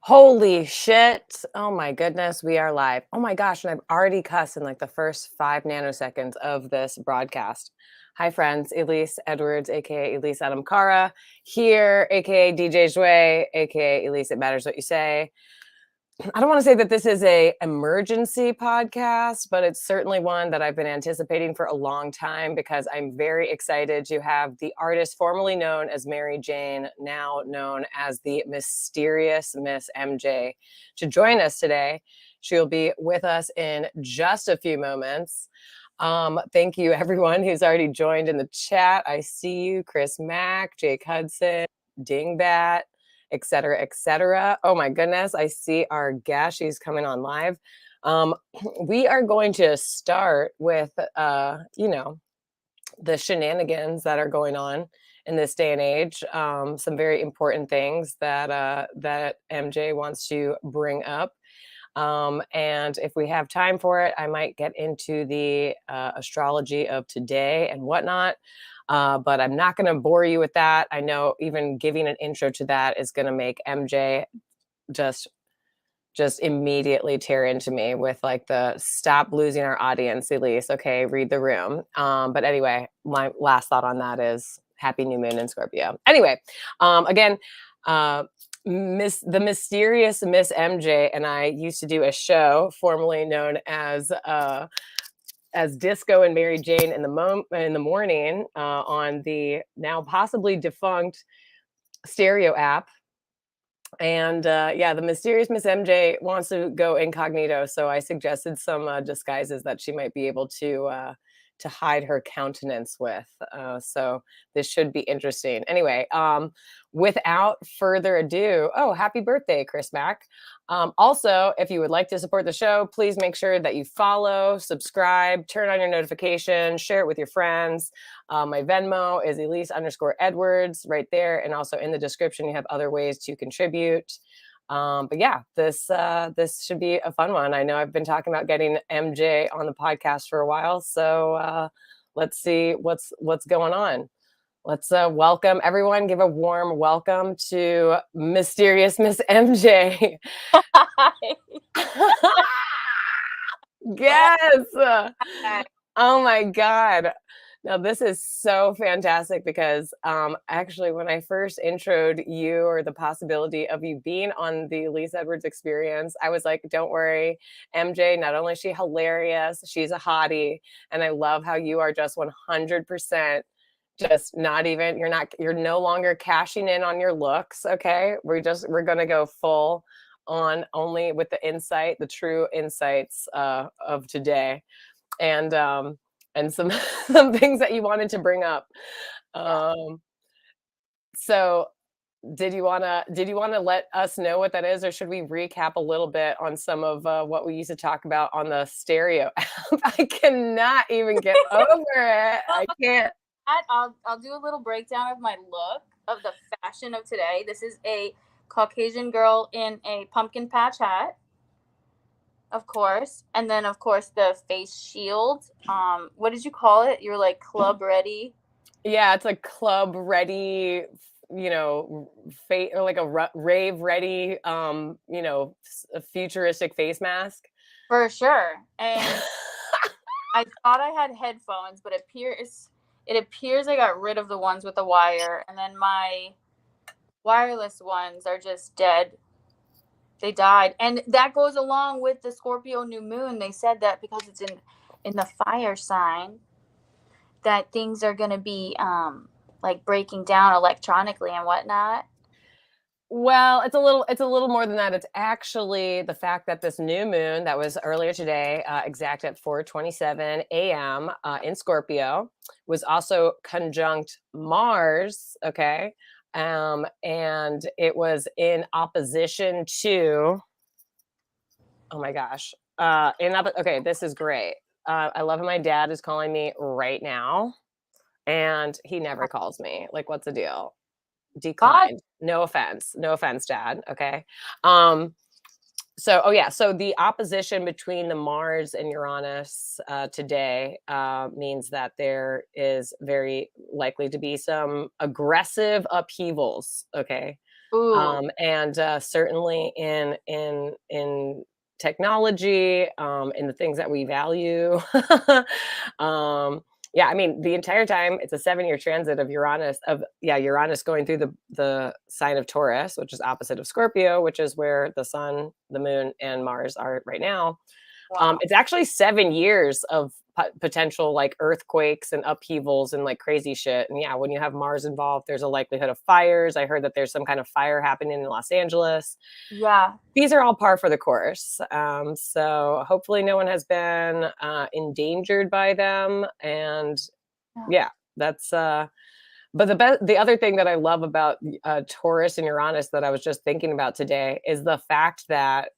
Holy shit. Oh my goodness, we are live. Oh my gosh, and I've already cussed in like the first 5 nanoseconds of this broadcast. Hi friends, Elise Edwards, aka Elise Adam Cara, here, aka DJ Jouez, aka Elise It Matters What You Say. I don't want to say that this is a emergency podcast, but it's certainly one that I've been anticipating for a long time because I'm very excited to have the artist formerly known as MaryJane, now known as the mysterious Miss MJ, to join us today. She'll be with us in just a few moments. Thank you everyone who's already joined in the chat. I see you, Chris Mack, Jake Hudson, Dingbat, et cetera, et cetera. Oh my goodness, I see our guest. She's coming on live. We are going to start with, the shenanigans that are going on in this day and age. Some very important things that MJ wants to bring up. And if we have time for it, I might get into the astrology of today and whatnot. But I'm not going to bore you with that. I know even giving an intro to that is going to make MJ just immediately tear into me with like the stop losing our audience, Elise. Okay, read the room. But anyway, my last thought on that is happy new moon in Scorpio. Anyway, again, the mysterious Miss MJ and I used to do a show formerly known as Disco and MaryJane in the morning on the now possibly defunct Stereo app. And yeah, the mysterious Miss MJ wants to go incognito, so I suggested some disguises that she might be able to hide her countenance with. So this should be interesting. Anyway, without further ado, oh, happy birthday, Chris Mack. Also, if you would like to support the show, please make sure that you follow, subscribe, turn on your notifications, share it with your friends. My Venmo is Elise_Edwards right there. And also in the description, you have other ways to contribute. But yeah, this should be a fun one. I know I've been talking about getting MJ on the podcast for a while. So let's see what's going on. Let's welcome everyone. Give a warm welcome to mysterious Miss MJ. Yes. Oh my God. Now this is so fantastic because actually when I first introed you or the possibility of you being on the Elise Edwards experience, I was like, don't worry, MJ, not only is she hilarious, she's a hottie. And I love how you are just 100% just not even, you're no longer cashing in on your looks. Okay. We're going to go full on only with the insight, the true insights of today. And some some things that you wanted to bring up. So did you want to let us know what that is, or should we recap a little bit on some of what we used to talk about on the Stereo app? I cannot even get over it. I can't. I'll do a little breakdown of my look of the fashion of today. This is a Caucasian girl in a pumpkin patch hat, of course, and then of course the face shield. What did you call it? You were like club ready. Yeah, it's like club ready, or like a rave ready, a futuristic face mask. For sure. And I thought I had headphones, but it appears I got rid of the ones with the wire, and then my wireless ones are just dead. They died. And that goes along with the Scorpio new moon. They said that because it's in the fire sign, that things are going to be like breaking down electronically and whatnot. Well, it's a little more than that. It's actually the fact that this new moon that was earlier today, exact at 4:27 a.m. In Scorpio, was also conjunct Mars. Okay, and it was in opposition to. Oh my gosh! Okay, this is great. I love how my dad is calling me right now, and he never calls me. Like, what's the deal? Declined. No offense, dad. Okay. So the opposition between the Mars and Uranus today means that there is very likely to be some aggressive upheavals. Okay. Ooh. And certainly in technology, in the things that we value. um, yeah, I mean, the entire time it's a 7-year transit of Uranus going through the sign of Taurus, which is opposite of Scorpio, which is where the sun, the moon, and Mars are right now. Wow. It's actually 7 years of potential like earthquakes and upheavals and like crazy shit. And yeah, when you have Mars involved, there's a likelihood of fires. I heard that there's some kind of fire happening in Los Angeles. Yeah. These are all par for the course. So hopefully no one has been endangered by them. And yeah, that's but the other thing that I love about Taurus and Uranus that I was just thinking about today is the fact that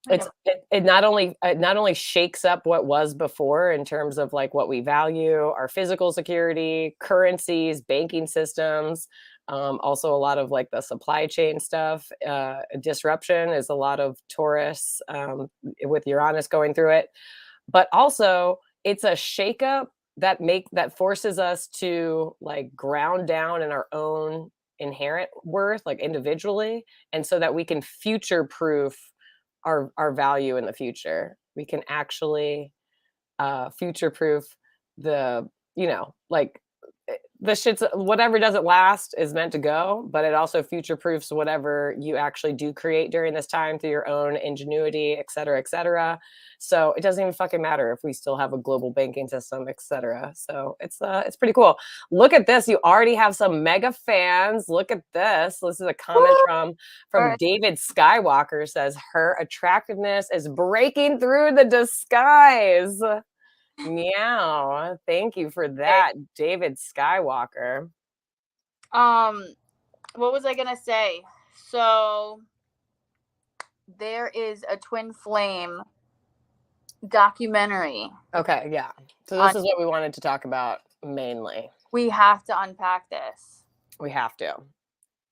it not only shakes up what was before in terms of like what we value, our physical security, currencies, banking systems, also a lot of like the supply chain stuff. Disruption is a lot of Taurus with Uranus going through it, but also it's a shakeup that forces us to like ground down in our own inherent worth, like individually, and so that we can future proof our value in the future. We can actually future proof the, like the shit's whatever doesn't last is meant to go, but it also future proofs whatever you actually do create during this time through your own ingenuity, et cetera, et cetera. So it doesn't even fucking matter if we still have a global banking system, et cetera. So it's pretty cool. Look at this. You already have some mega fans. Look at this. This is a comment from David Skywalker. Says her attractiveness is breaking through the disguise. Meow. Thank you for that, David Skywalker. What was I gonna say? So there is a twin flame documentary. Okay, yeah. So this is what we wanted to talk about mainly. We have to unpack this. We have to.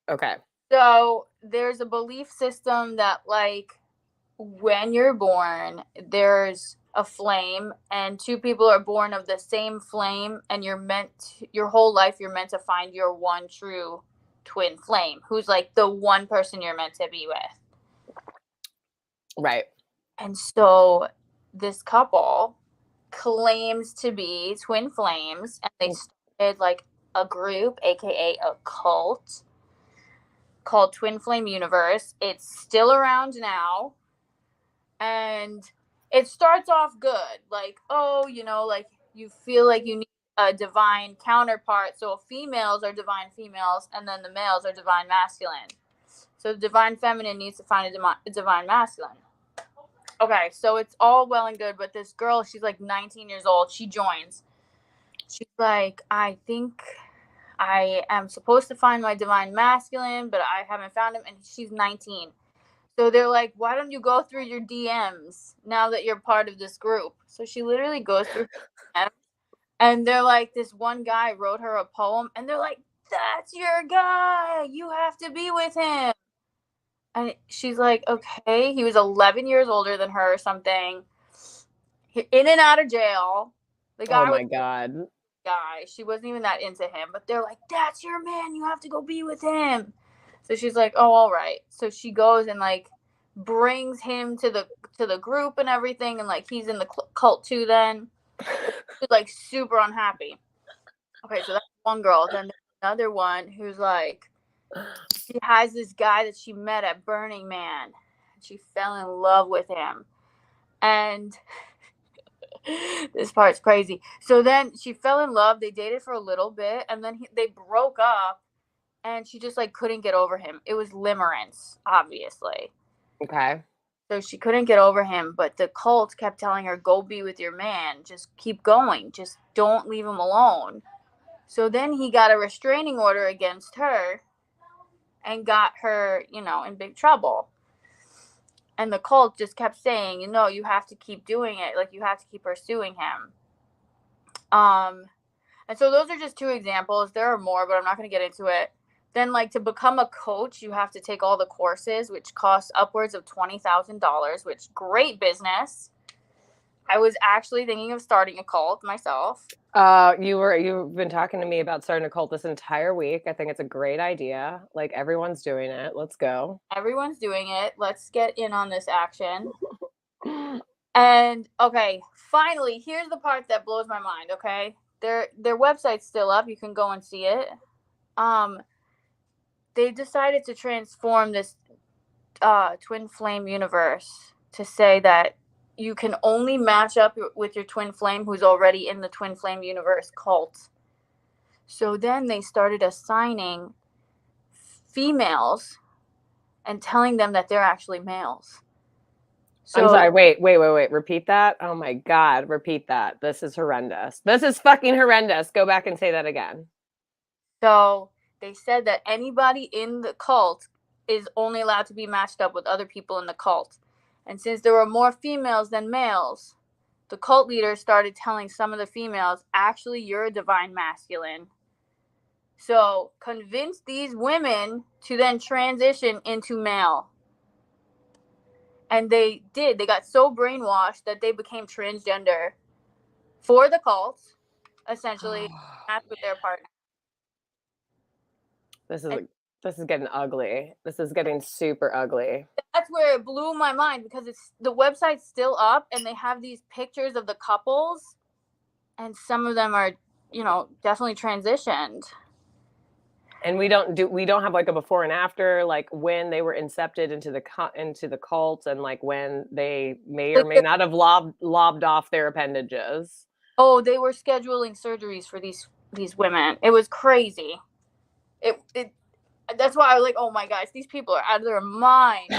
Okay. So there's a belief system that like when you're born, there's a flame and two people are born of the same flame, and your whole life you're meant to find your one true twin flame who's like the one person you're meant to be with. Right. And so this couple claims to be twin flames, and they started like a group, aka a cult, called Twin Flame Universe. It's still around now, and it starts off good, like, oh, like you feel like you need a divine counterpart, so females are divine females and then the males are divine masculine, so the divine feminine needs to find a divine masculine. Okay, so it's all well and good, but this girl, she's like 19 years old, she joins. She's like, I think I am supposed to find my divine masculine, but I haven't found him, and she's 19. So they're like, why don't you go through your DMs now that you're part of this group? So she literally goes through DMs, and they're like, this one guy wrote her a poem, and they're like, that's your guy. You have to be with him. And she's like, okay. He was 11 years older than her or something. In and out of jail. The guy oh my God. Guy. She wasn't even that into him, but they're like, that's your man. You have to go be with him. So she's like, oh, all right. So she goes and like brings him to the group and everything, and like he's in the cult too then. She's like super unhappy. Okay, so that's one girl. Then there's another one who's like, she has this guy that she met at Burning Man. She fell in love with him. And this part's crazy. So then she fell in love. They dated for a little bit, and then they broke up, and she just like couldn't get over him. It was limerence, obviously. Okay. So she couldn't get over him, but the cult kept telling her, go be with your man. Just keep going. Just don't leave him alone. So then he got a restraining order against her and got her, in big trouble. And the cult just kept saying, you have to keep doing it. Like, you have to keep pursuing him. And so those are just two examples. There are more, but I'm not going to get into it. Then, like, to become a coach, you have to take all the courses, which cost upwards of $20,000, which great business. I was actually thinking of starting a cult myself. You've been talking to me about starting a cult this entire week. I think it's a great idea. Like everyone's doing it. Let's go. Everyone's doing it. Let's get in on this action. And okay, finally, here's the part that blows my mind, okay? Their website's still up. You can go and see it. They decided to transform this twin flame universe to say that you can only match up with your twin flame who's already in the twin flame universe cult. So then they started assigning females and telling them that they're actually males. So, I'm sorry. Wait. Repeat that. Oh my God. Repeat that. This is horrendous. This is fucking horrendous. Go back and say that again. So they said that anybody in the cult is only allowed to be matched up with other people in the cult. And since there were more females than males, the cult leaders started telling some of the females, actually, you're a divine masculine. So convince these women to then transition into male. And they did. They got so brainwashed that they became transgender for the cult, essentially, match with their partner. This is getting ugly. This is getting super ugly. That's where it blew my mind, because the website's still up and they have these pictures of the couples, and some of them are, definitely transitioned. And we don't have like a before and after, like when they were incepted into the cult, and like when they may or may not have lobbed off their appendages. Oh, they were scheduling surgeries for these women. It was crazy. That's why I was like, oh my gosh, these people are out of their mind.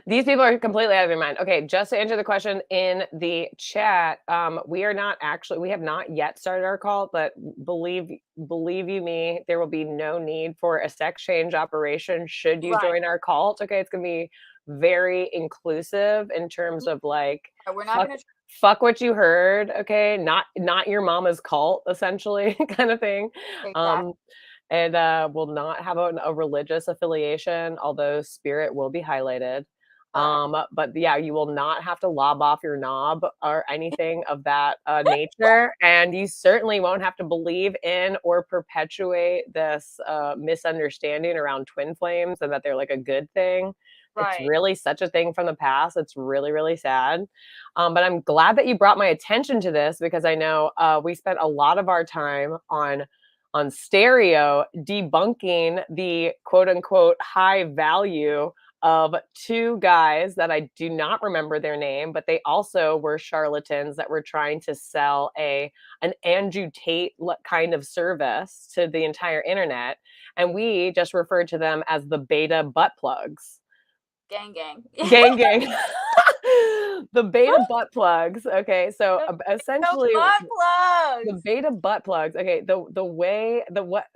These people are completely out of their mind. Okay, just to answer the question in the chat, we have not yet started our cult, but believe you me, there will be no need for a sex change operation should you join our cult. Okay, it's gonna be very inclusive in terms of like, we're not gonna fuck what you heard. Okay, not your mama's cult, essentially, kind of thing. Exactly. And will not have a religious affiliation, although spirit will be highlighted. But yeah, you will not have to lob off your knob or anything of that nature. And you certainly won't have to believe in or perpetuate this misunderstanding around twin flames and that they're like a good thing. It's really such a thing from the past. It's really, really sad. But I'm glad that you brought my attention to this, because I know we spent a lot of our time on Stereo debunking the quote unquote high value of two guys that I do not remember their name, but they also were charlatans that were trying to sell an Andrew Tate kind of service to the entire internet. And we just referred to them as the Beta-ButtPlugs. Gang. The Beta-ButtPlugs. Okay, so essentially the Beta-ButtPlugs. Okay,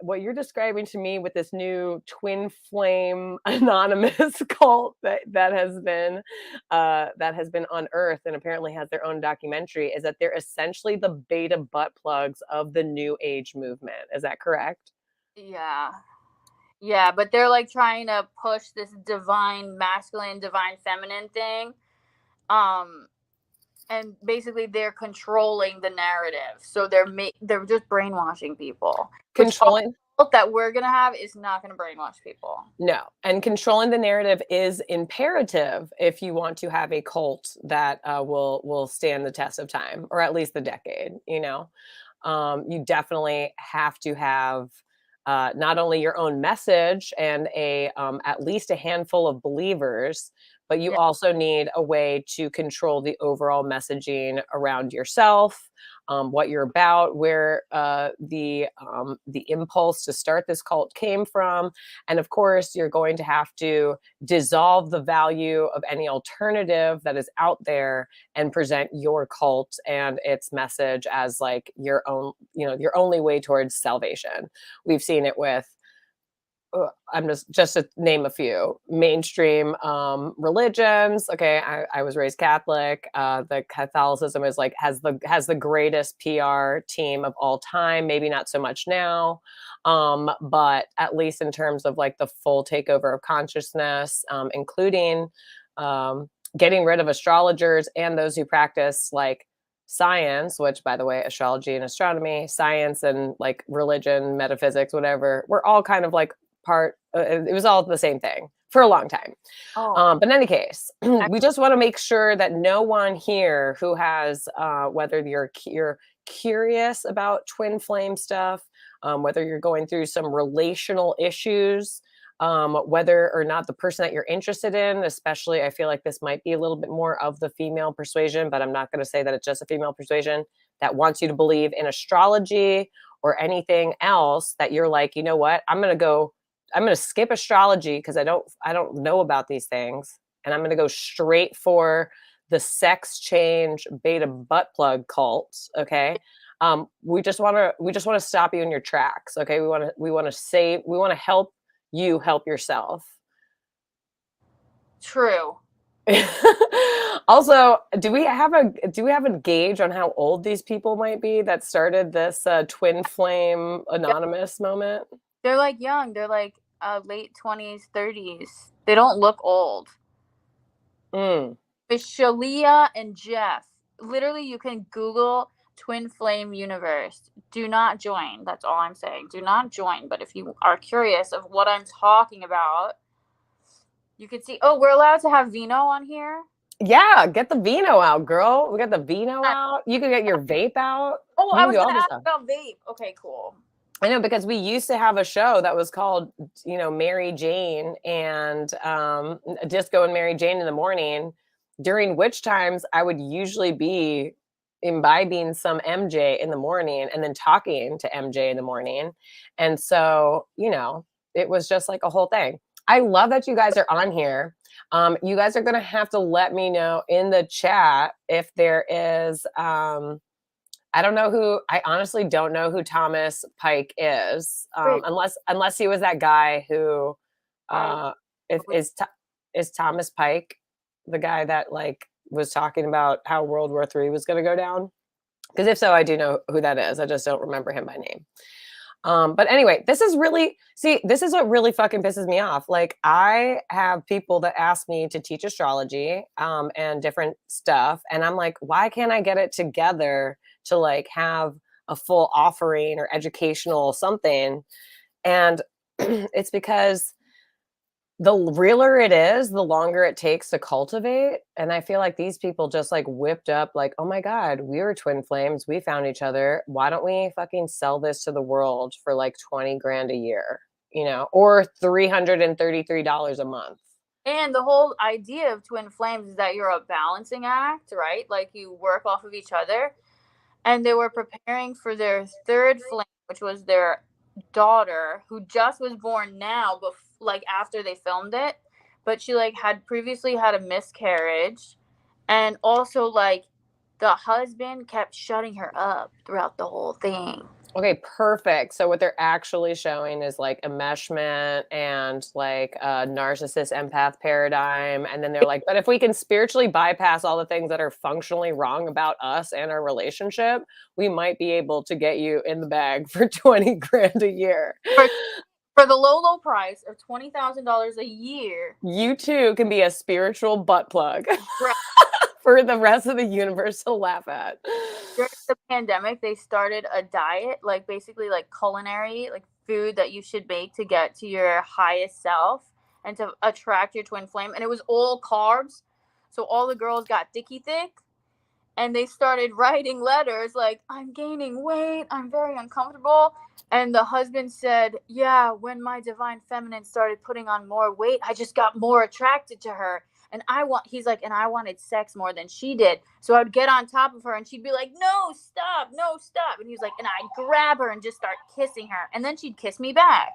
what you're describing to me with this new twin flame anonymous cult that has been unearthed and apparently has their own documentary is that they're essentially the Beta-ButtPlugs of the New Age movement. Is that correct? Yeah, but they're like trying to push this divine masculine, divine feminine thing. And basically they're controlling the narrative. So they're just brainwashing people. Controlling that we're going to have is not going to brainwash people. No. And controlling the narrative is imperative if you want to have a cult that will stand the test of time, or at least the decade, you definitely have to have not only your own message and at least a handful of believers, but you also need a way to control the overall messaging around yourself, what you're about, where the impulse to start this cult came from. And of course, you're going to have to dissolve the value of any alternative that is out there and present your cult and its message as like your own, your only way towards salvation. We've seen it with I'm just to name a few mainstream religions. Okay, I was raised Catholic. The Catholicism is like has the greatest PR team of all time. Maybe not so much now, but at least in terms of like the full takeover of consciousness, including getting rid of astrologers and those who practice like science, which by the way, astrology and astronomy, science and like religion, metaphysics, whatever, we're all kind of like it was all the same thing for a long time. Oh, But in any case, I, we just want to make sure that no one here who has, whether you're curious about twin flame stuff, whether you're going through some relational issues, whether or not the person that you're interested in, especially, I feel like this might be a little bit more of the female persuasion, but I'm not going to say that it's just a female persuasion that wants you to believe in astrology or anything else that you're like, you know what, I'm going to skip astrology because I don't know about these things, and I'm going to go straight for the sex change Beta-ButtPlug cult. Okay. We just want to stop you in your tracks. Okay. We want to help you help yourself. true. Also, do we have a gauge on how old these people might be that started this twin flame anonymous moment? They're like young. They're like late 20s, 30s. They don't look old. Mm. It's Shalia and Jeff. Literally, you can Google Twin Flame Universe. Do not join. That's all I'm saying. Do not join. But if you are curious of what I'm talking about, you can see. Oh, we're allowed to have vino on here. Yeah, get the vino out, girl. We got the vino out. You can get your vape out. Oh, You I can was do all gonna this ask stuff. about vape. Okay, cool. I know, because we used to have a show that was called, MaryJane and Disco and MaryJane in the morning, during which times I would usually be imbibing some MJ in the morning and then talking to MJ in the morning. And so, it was just like a whole thing. I love that you guys are on here. You guys are going to have to let me know in the chat if there is I honestly don't know who Thomas Pike is, Wait, unless he was that guy who, I uh, is Thomas Pike the guy that like was talking about how World War III was going to go down? Because if so, I do know who that is. I just don't remember him by name. But anyway, this is what really fucking pisses me off. Like, I have people that ask me to teach astrology, and different stuff. And I'm like, why can't I get it together to like have a full offering or educational something? And it's because the realer it is, the longer it takes to cultivate. And I feel like these people just like whipped up like, oh my God, we were twin flames. We found each other. Why don't we fucking sell this to the world for like 20 grand a year, or $333 a month? And the whole idea of twin flames is that you're a balancing act, right? Like you work off of each other. And they were preparing for their third flame, which was their daughter, who just was born now, like after they filmed it. But she like had previously had a miscarriage, and also like the husband kept shutting her up throughout the whole thing. Okay, perfect. So what they're actually showing is like enmeshment and like a narcissist empath paradigm. And then they're like, but if we can spiritually bypass all the things that are functionally wrong about us and our relationship, we might be able to get you in the bag for 20 grand a year. For the low price of $20,000 a year. You too can be a spiritual butt plug for the rest of the universe to laugh at. During the pandemic, they started a diet, like basically like culinary, like food that you should make to get to your highest self and to attract your twin flame. And it was all carbs. So all the girls got dicky thick, and they started writing letters like, I'm gaining weight, I'm very uncomfortable. And the husband said, yeah, when my divine feminine started putting on more weight, I just got more attracted to her. And he's like, and I wanted sex more than she did. So I'd get on top of her and she'd be like, no, stop, no, stop. And he was like, and I'd grab her and just start kissing her. And then she'd kiss me back.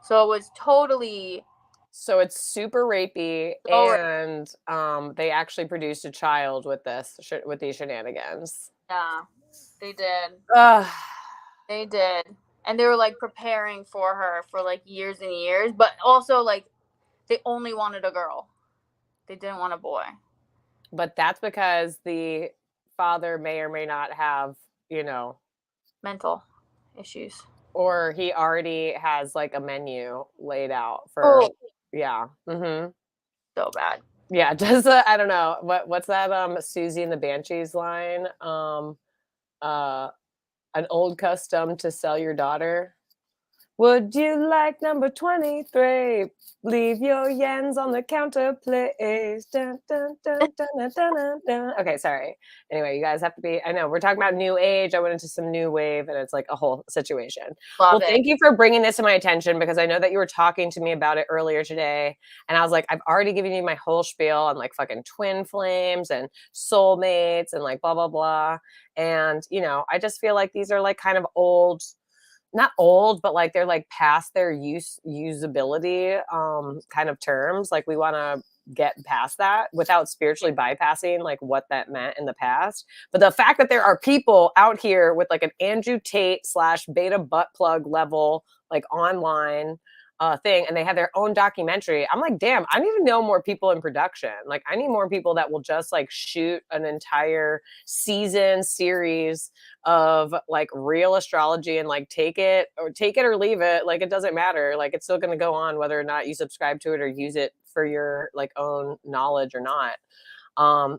So it was totally. So it's super rapey, and they actually produced a child with these shenanigans. Yeah, they did. Ugh. They did. And they were like preparing for her for like years and years. But also like they only wanted a girl. They didn't want a boy. But that's because the father may or may not have, mental issues. or he already has like a menu laid out for, yeah. Mm-hmm. So bad. Yeah, does I don't know what's that Susie and the Banshees line? Uh, an old custom to sell your daughter. Would you like number 23? Leave your yens on the counter, please. Dun, dun, dun, dun, dun, dun, dun, dun. Okay, sorry. Anyway, you guys have to be. I know we're talking about new age. I went into some new wave, and it's like a whole situation. Love Well, it. thank you for bringing this to my attention because I know that you were talking to me about it earlier today, and I was like, I've already given you my whole spiel on like fucking twin flames and soulmates and like blah blah blah. And I just feel like these are like kind of old, not old, but like they're like past their usability kind of terms. Like we want to get past that without spiritually bypassing like what that meant in the past. But the fact that there are people out here with like an Andrew Tate / Beta-ButtPlug level like online thing, and they have their own documentary, I'm like, damn, I need to know more people in production. Like I need more people that will just like shoot an entire season series of like real astrology and like take it or leave it. Like it doesn't matter. Like it's still going to go on whether or not you subscribe to it or use it for your like own knowledge or not. And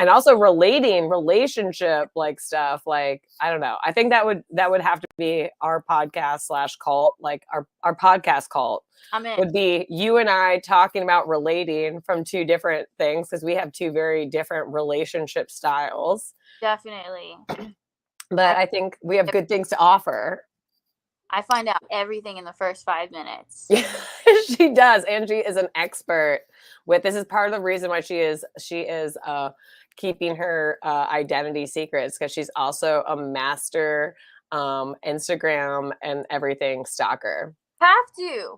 also relating relationship like stuff, like I don't know, I think that would have to be our podcast / cult, like our podcast cult would be you and I talking about relating from two different things because we have two very different relationship styles. Definitely. But I think we have good things to offer. I find out everything in the first 5 minutes. She does. Angie is an expert with this. Is part of the reason why she is keeping her identity secrets, because she's also a master Instagram and everything stalker.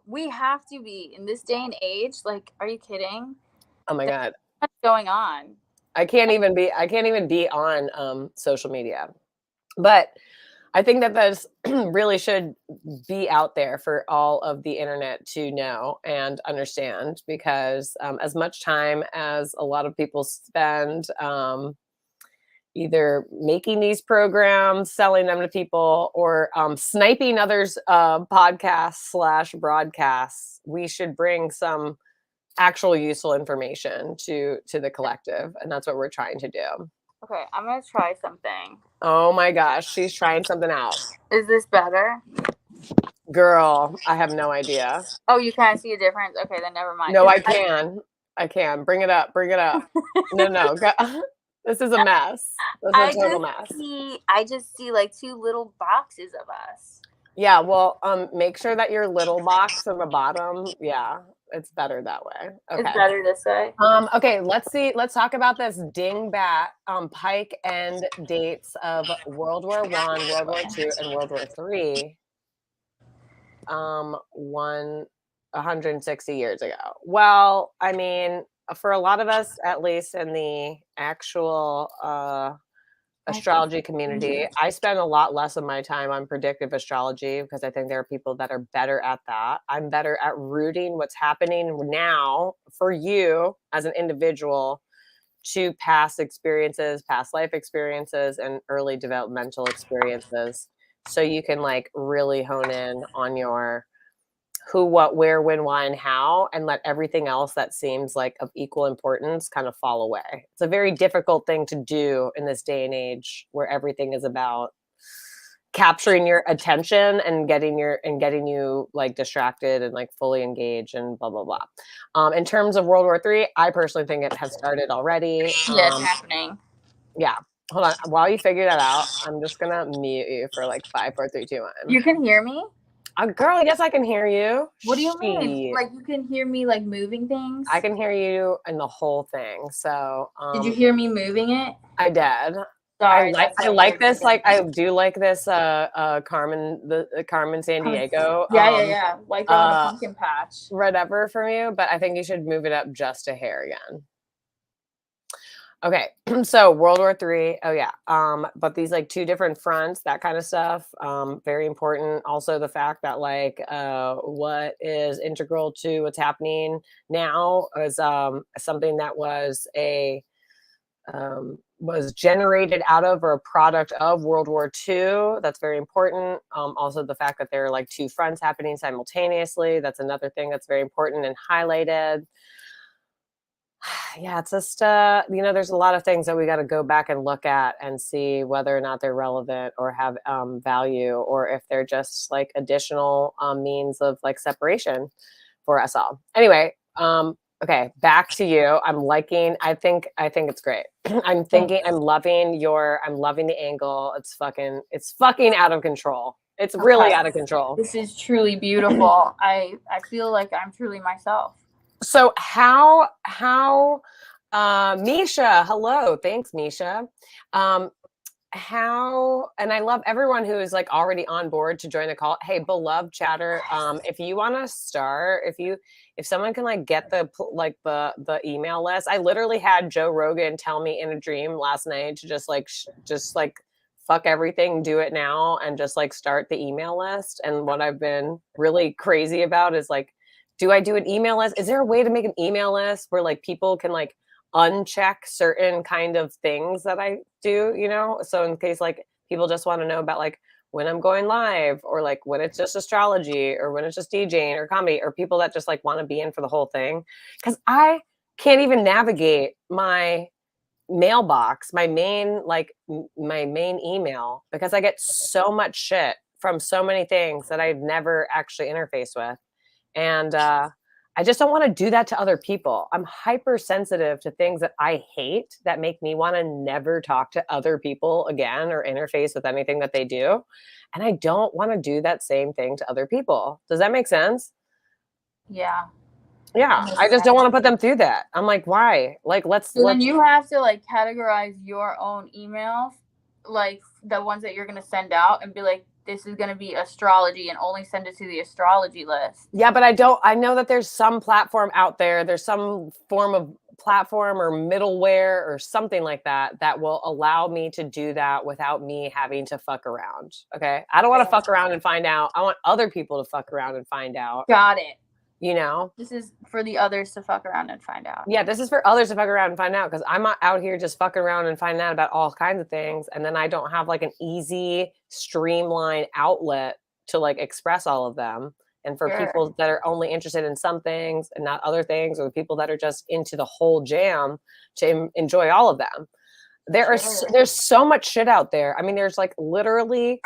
We have to be in this day and age. Like, are you kidding? Oh my God. What's going on? I can't even be on social media. But I think that this really should be out there for all of the internet to know and understand, because as much time as a lot of people spend either making these programs, selling them to people, or sniping others' podcasts / broadcasts, we should bring some actual useful information to the collective, and that's what we're trying to do. Okay, I'm gonna try something. Oh my gosh, she's trying something out. Is this better? Girl, I have no idea. Oh, you can't see a difference? Okay, then never mind. No, I can. Bring it up. No. This is a mess. This is a total mess. I just see like two little boxes of us. Yeah, well, make sure that your little box on the bottom, yeah, it's better that way. Okay. It's better this way. Okay, let's talk about this dingbat pike end dates of World War I, World War II, and World War III. 160 years ago. Well, I mean, for a lot of us, at least in the actual astrology community, I spend a lot less of my time on predictive astrology because I think there are people that are better at that. I'm better at rooting what's happening now for you as an individual to past experiences, past life experiences, and early developmental experiences, so you can like really hone in on your who, what, where, when, why, and how, and let everything else that seems like of equal importance kind of fall away. It's a very difficult thing to do in this day and age where everything is about capturing your attention and getting you like distracted and like fully engaged and blah, blah, blah. In terms of World War III, I personally think it has started already. Yeah, it's happening. Yeah. Hold on. While you figure that out, I'm just going to mute you for like 5, 4, 3, 2, 1. You can hear me? Girl, yes, I can hear you. What do you mean? Like you can hear me like moving things? I can hear you in the whole thing. So did you hear me moving it? I did. Sorry, I like this. Like I do like this Carmen Sandiego. Yeah. Like on a pumpkin patch. Whatever from you, but I think you should move it up just a hair again. Okay, so World War III. Oh yeah, but these like two different fronts, that kind of stuff. Very important. Also, the fact that like what is integral to what's happening now is something that was generated out of or a product of World War II. That's very important. Also, the fact that there are like two fronts happening simultaneously. That's another thing that's very important and highlighted. Yeah, it's just, there's a lot of things that we got to go back and look at and see whether or not they're relevant or have value, or if they're just like additional means of like separation for us all. Anyway, okay, back to you. I think it's great. I'm loving the angle. It's fucking out of control. It's really out of control. This is truly beautiful. I feel like I'm truly myself. So Misha, hello. Thanks, Misha. And I love everyone who is like already on board to join the call. Hey, beloved chatter, if you want to start, if someone can like get the email list. I literally had Joe Rogan tell me in a dream last night to just like fuck everything, do it now, and just like start the email list. And what I've been really crazy about is like, do I do an email list? Is there a way to make an email list where like people can like uncheck certain kind of things that I do, So in case like people just want to know about like when I'm going live, or like when it's just astrology, or when it's just DJing or comedy, or people that just like want to be in for the whole thing. Cause I can't even navigate my mailbox, my main email, because I get so much shit from so many things that I've never actually interfaced with. And I just don't want to do that to other people. I'm hypersensitive to things that I hate that make me want to never talk to other people again or interface with anything that they do. And I don't want to do that same thing to other people. Does that make sense? Yeah. Yeah. I just don't want to put them through that. I'm like, why? Like, then you have to like categorize your own emails, like the ones that you're going to send out, and be like, this is going to be astrology, and only send it to the astrology list. Yeah, but I know that there's some platform out there. There's some form of platform or middleware or something like that that will allow me to do that without me having to fuck around. Okay. I don't want to fuck around and find out. I want other people to fuck around and find out. Got it. This is for the others to fuck around and find out. Yeah, this is for others to fuck around and find out, because I'm out here just fucking around and finding out about all kinds of things, and then I don't have like an easy, streamlined outlet to like express all of them. And for people that are only interested in some things and not other things, or the people that are just into the whole jam to enjoy all of them. There's so much shit out there. I mean, there's like literally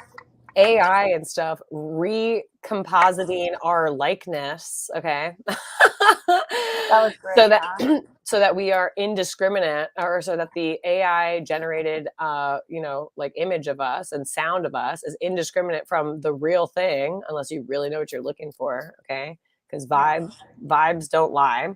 AI and stuff recompositing our likeness. Okay. That was great. So that we are indiscriminate, or so that the AI generated like image of us and sound of us is indiscriminate from the real thing, unless you really know what you're looking for. Okay. Because vibes don't lie.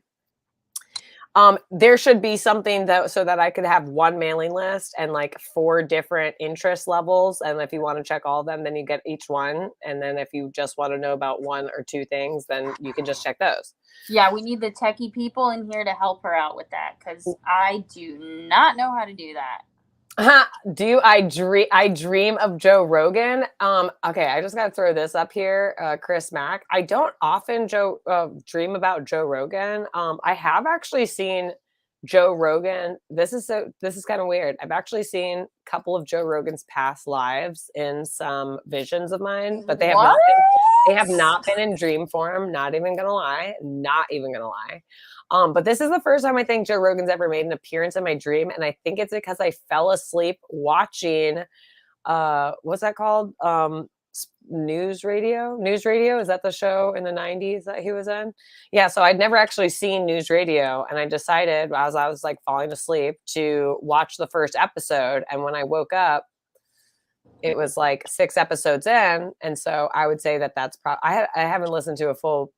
There should be something so that I could have one mailing list and like 4 different interest levels. And if you want to check all of them, then you get each one. And then if you just want to know about 1 or 2 things, then you can just check those. Yeah, we need the techie people in here to help her out with that, because I do not know how to do that. I dream of Joe Rogan. Okay, I just got to throw this up here, Chris Mack. I don't often dream about Joe Rogan. I have actually seen Joe Rogan. This is kind of weird. I've actually seen a couple of Joe Rogan's past lives in some visions of mine, but they have not been in dream form. Not even gonna lie. But this is the first time I think Joe Rogan's ever made an appearance in my dream. And I think it's because I fell asleep watching, what's that called? News Radio. Is that the show in the 90s that he was in? Yeah. So I'd never actually seen News Radio. And I decided as I was like falling asleep to watch the first episode. And when I woke up, it was like 6 episodes in. And so I would say that's I haven't listened to a full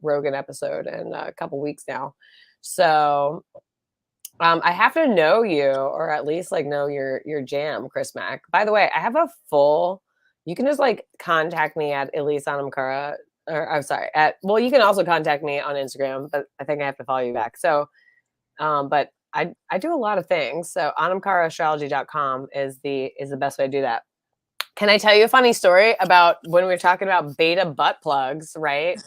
Rogan episode in a couple weeks now. So I have to know you, or at least like know your jam, Chris Mack. By the way, I have you can just like contact me at ELISE EDWARDS, or I'm sorry, you can also contact me on Instagram, but I think I have to follow you back. So, but I do a lot of things. So anamkaraastrology.com is the best way to do that. Can I tell you a funny story about when we were talking about Beta-ButtPlugs, right?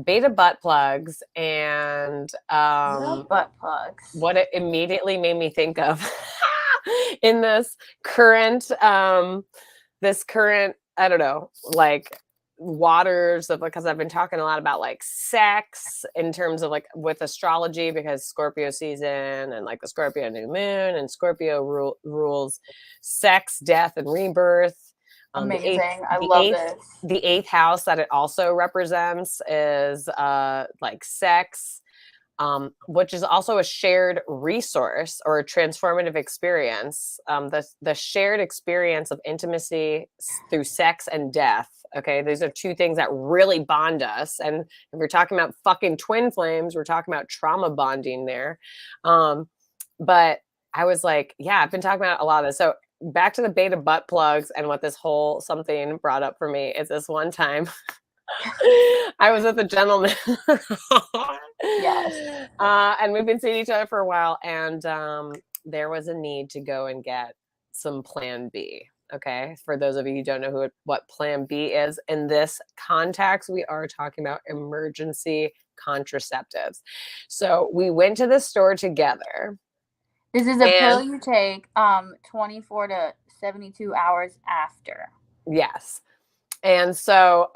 Beta-ButtPlugs and butt plugs. What it immediately made me think of in this current, I don't know, like waters of, because I've been talking a lot about like sex in terms of like with astrology, because Scorpio season and like the Scorpio new moon, and Scorpio rules sex, death, and rebirth. Amazing. I love this. The eighth house that it also represents is like sex, which is also a shared resource or a transformative experience. The shared experience of intimacy through sex and death. Okay, these are two things that really bond us. And if we're talking about fucking twin flames, we're talking about trauma bonding there. But I was like, yeah, I've been talking about a lot of this. So back to the beta butt plugs, and what this whole something brought up for me is this one time I was with a gentleman. Yes. And we've been seeing each other for a while, and there was a need to go and get some Plan B. Okay, for those of you who don't know what Plan B is, in this context, we are talking about emergency contraceptives. So we went to the store together. This is a pill you take 24 to 72 hours after. Yes. And so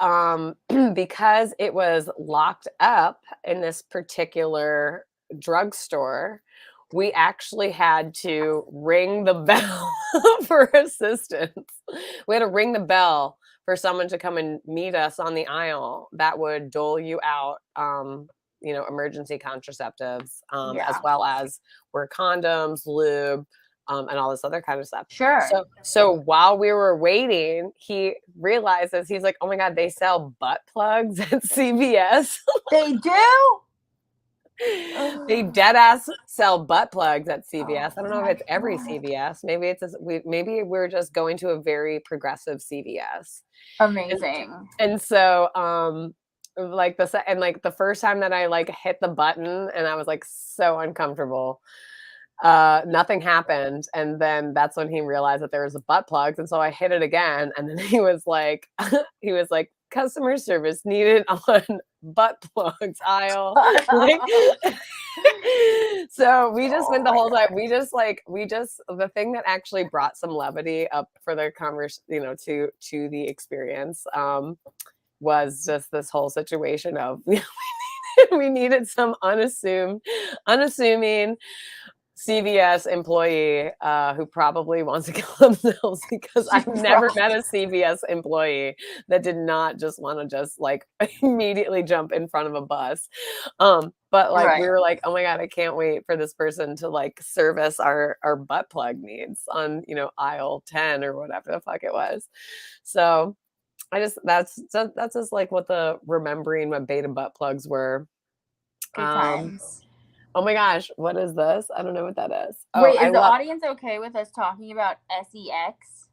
because it was locked up in this particular drugstore, we actually had to ring the bell for assistance. We had to ring the bell for someone to come and meet us on the aisle that would dole you out, emergency contraceptives, as well as wear condoms, lube, and all this other kind of stuff. Sure. So while we were waiting, he realizes, he's like, oh my God, they sell butt plugs at CVS. They do? They dead ass sell butt plugs at CVS. I don't know if it's every CVS. Maybe we're just going to a very progressive CVS. Amazing. And so the first time that I like hit the button, and I was like so uncomfortable. Nothing happened, and then that's when he realized that there was a butt plugs, and so I hit it again, and then he was like customer service needed on butt plugs aisle. So we just went the whole time. We just the thing that actually brought some levity up for the to the experience was just this whole situation of we needed some unassuming CVS employee who probably wants to kill themselves, because I've never met a CVS employee that did not just want to just like immediately jump in front of a bus. But like we were like, oh my God, I can't wait for this person to like service our butt plug needs on aisle 10 or whatever the fuck it was. So that's just like what the remembering what beta butt plugs were. Good times. Oh my gosh, what is this? I don't know what that is. Wait, is the audience okay with us talking about sex?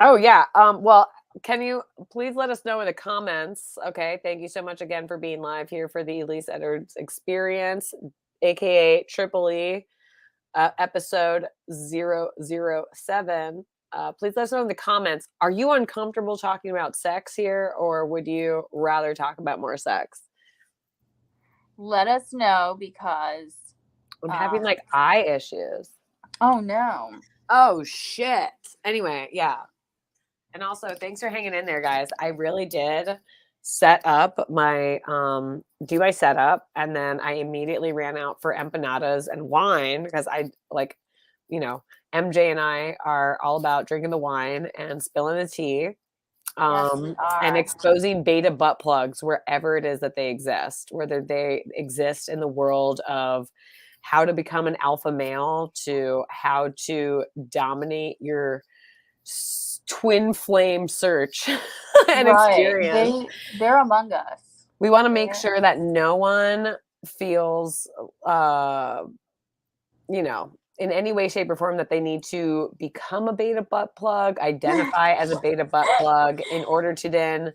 Oh yeah. Well, can you please let us know in the comments? Okay. Thank you so much again for being live here for the ELISE Edwards Experience, aka EEE, episode 007. Please let us know in the comments. Are you uncomfortable talking about sex here, or would you rather talk about more sex? Let us know, because I'm having like eye issues. Oh no. Oh shit. Anyway, yeah. And also, thanks for hanging in there, guys. I really did set up my do my setup, and then I immediately ran out for empanadas and wine, because I like, MJ and I are all about drinking the wine and spilling the tea. And exposing beta butt plugs wherever it is that they exist, whether they exist in the world of how to become an alpha male, to how to dominate your twin flame search and experience. They're among us. We want to make sure that no one feels, in any way, shape, or form that they need to become a beta butt plug, identify as a beta butt plug in order to then,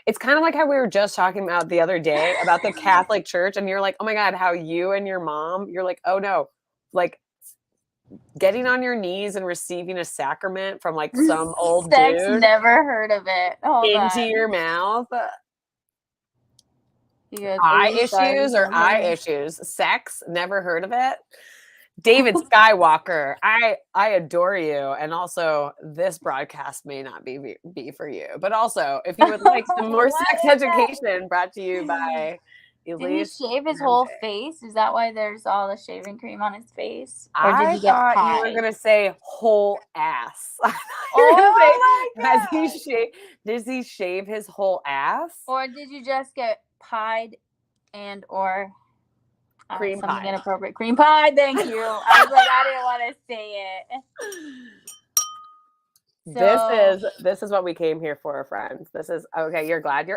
it's kind of like how we were just talking about the other day about the Catholic Church, and you're like, oh my God, how you and your mom, you're like, oh no, like getting on your knees and receiving a sacrament from like some old dude. Never heard of it. Into your mouth. Eye issues or eye issues? Sex? Never heard of it? David Skywalker, I adore you. And also, this broadcast may not be for you. But also, if you would like some more sex education, brought to you by ELISE. Did he shave his whole face? Is that why there's all the shaving cream on his face? Or did I he get thought pied? you were gonna say whole ass. Oh my God. Does he shave his whole ass? Or did you just get pied and or Cream something pie. inappropriate? Cream pie, thank you. I was like, I didn't want to say it. This is what we came here for, friends. This is okay. You're glad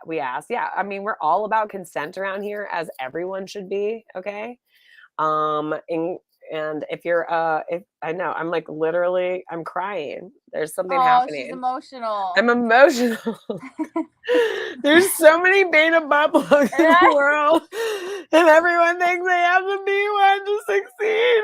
we asked. Yeah, I mean, we're all about consent around here, as everyone should be. Okay. And if you're if I know, I'm like literally, I'm crying. There's something happening. She's emotional. I'm emotional. There's so many Beta-ButtPlugs in the world, and everyone thinks they have to be one to succeed.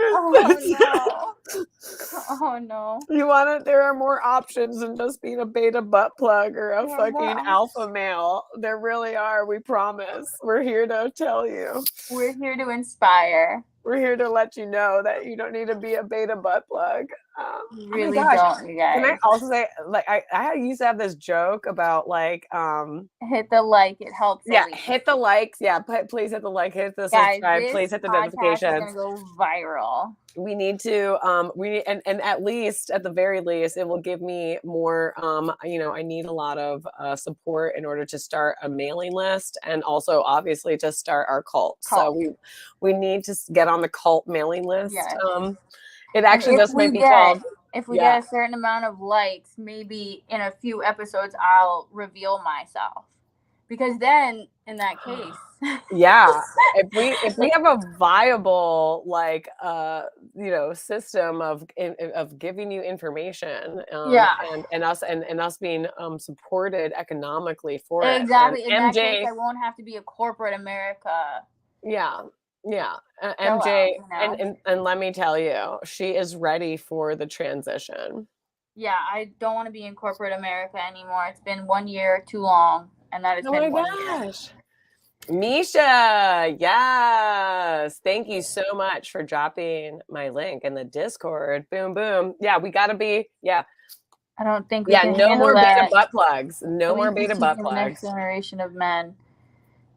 Oh no. You want it? There are more options than just being a Beta-ButtPlug or a fucking alpha male. There really are. We promise. We're here to tell you. We're here to inspire. We're here to let you know that you don't need to be a Beta-ButtPlug. Really don't, you guys. Can I also say, like, I used to have this joke about like hit the like, it helps. Yeah, hit the likes. Yeah, please hit the like, hit the subscribe, please hit the notifications. It's gonna go viral. We need to and at least, at the very least, it will give me more I need a lot of support in order to start a mailing list, and also obviously to start our cult. So we need to get on the cult mailing list. Yes. It actually just might be called. If we get a certain amount of likes, maybe in a few episodes I'll reveal myself. Because then, in that case, if we have a viable system of giving you information, and us being supported economically for it. Exactly. In that case, I won't have to be a corporate America. Yeah. MJ, and let me tell you, she is ready for the transition. Yeah, I don't want to be in corporate America anymore. It's been 1 year too long, and that has been 1 year. Misha, yes. Thank you so much for dropping my link in the Discord. Boom, boom. Yeah, we got to be, I don't think we can no more Beta-ButtPlugs. No more Beta-ButtPlugs. Next generation of men.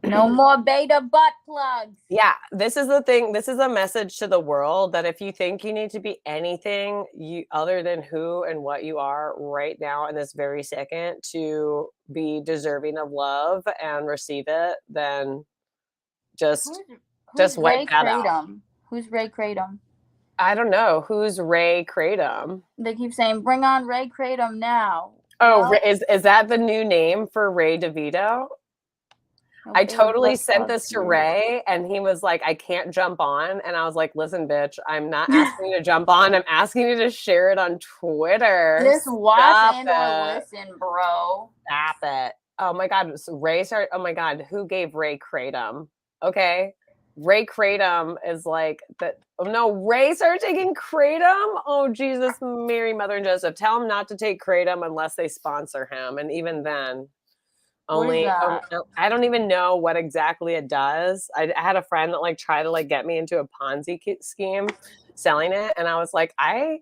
No more Beta-ButtPlugs. Yeah, this is the thing. This is a message to the world that if you think you need to be anything other than who and what you are right now in this very second to be deserving of love and receive it, then just wipe that out. Who's Ray Kratom? I don't know. Who's Ray Kratom? They keep saying, "Bring on Ray Kratom now." Oh, is that the new name for Ray DeVito? I totally sent this to Ray, and he was like, I can't jump on. And I was like, listen, bitch, I'm not asking you to jump on. I'm asking you to share it on Twitter. Just watch and or listen, bro. Stop it. Oh, my God. So oh, my God. Who gave Ray Kratom? Okay. Ray Kratom is like that. Oh, no, Ray started taking Kratom? Oh, Jesus, Mary, Mother, and Joseph. Tell him not to take Kratom unless they sponsor him. And even then. I don't even know what exactly it does. I had a friend that tried to get me into a Ponzi scheme selling it. And I was like, I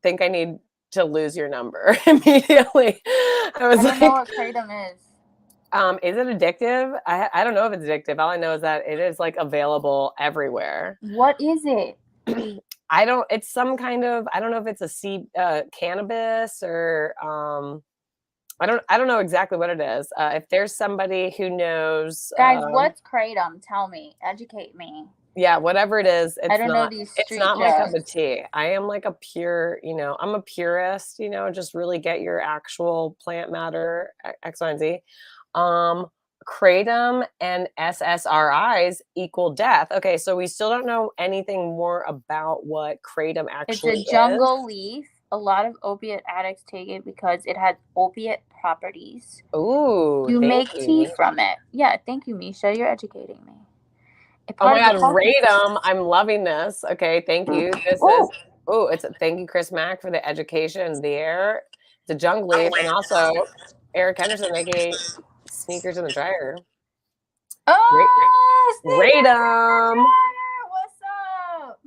think I need to lose your number immediately. I don't know what Kratom is. Is it addictive? I don't know if it's addictive. All I know is that it is available everywhere. What is it? It's some kind of, I don't know if it's a seed, cannabis or, I don't know exactly what it is. If there's somebody who knows, guys, what's Kratom? Tell me, educate me. Yeah, whatever it is, I don't know these. It's not my cup of tea. I am a pure, I'm a purist. Just really get your actual plant matter, X, Y, and Z. Kratom and SSRIs equal death. Okay, so we still don't know anything more about what Kratom actually is. It's a jungle leaf. A lot of opiate addicts take it because it has opiate properties. Ooh, you make tea from it. Yeah, thank you, Misha. You're educating me. Oh my God, Kratom! I'm loving this. Okay, thank you. Thank you, Chris Mack, for the education there. The jungle leaf, and also Eric Henderson making sneakers in the dryer. Oh, Kratom. What's up?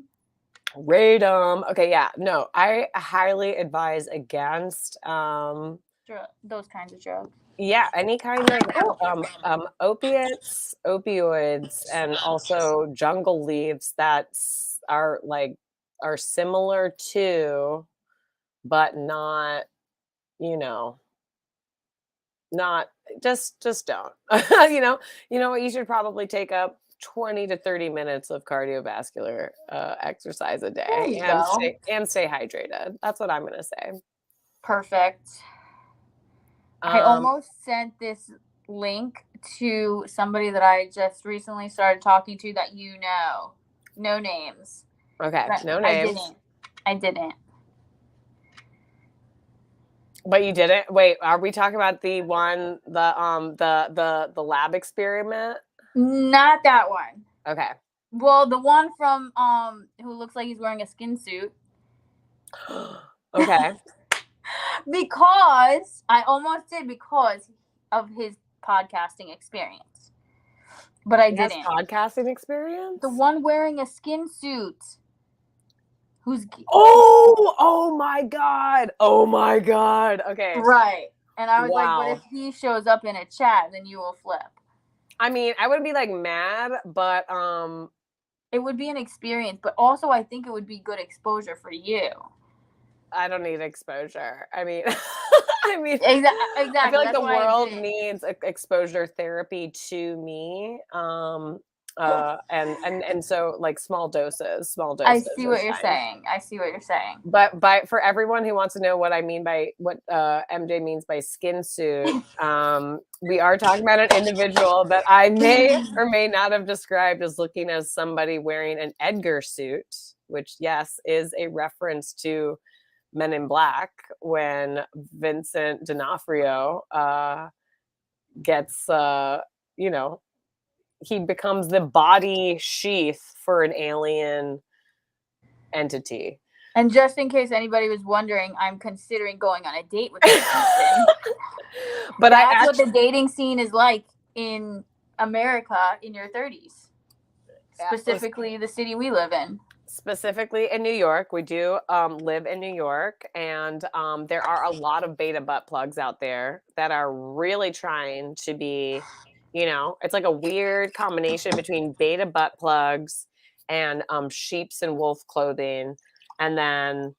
Radom. Okay, yeah. No, I highly advise against Those kinds of drugs. yeah, any kind of opiates, opioids, and also jungle leaves that are similar to, but not, you know, not just don't. You know what? You should probably take up 20 to 30 minutes of cardiovascular exercise a There day you and go. stay hydrated. That's what I'm gonna say. Perfect. I Um, almost sent this link to somebody that I just recently started talking to that you know. No names. okay, But no I names. didn't. I didn't. But you didn't? Wait, are we talking about the lab experiment? Not that one. Okay. Well, the one from who looks like he's wearing a skin suit. Okay. Because I almost did because of his podcasting experience. But I He has didn't. podcasting experience? The one wearing a skin suit. Oh my God. Oh my God. Okay. Right. And I was like, but Wow. if he shows up in a chat, then you will flip. I mean, I would be like mad, but It would be an experience, but also I think it would be good exposure for you. I don't need exposure. I mean, Exactly. I feel like That's the why world needs exposure therapy to me. And so like small doses I see what is you're fine. saying. I see what you're saying. But for everyone who wants to know what I mean by what MJ means by skin suit, we are talking about an individual that I may or may not have described as looking as somebody wearing an Edgar suit, which yes is a reference to Men in Black when Vincent D'Onofrio gets he becomes the body sheath for an alien entity. And just in case anybody was wondering, I'm considering going on a date with this person. But that's what the dating scene is like in America in your 30s. Specifically the city we live in. Specifically in New York. We do live in New York, and there are a lot of Beta-ButtPlugs out there that are really trying to be, it's like a weird combination between Beta-ButtPlugs and sheep's and wolf clothing, and then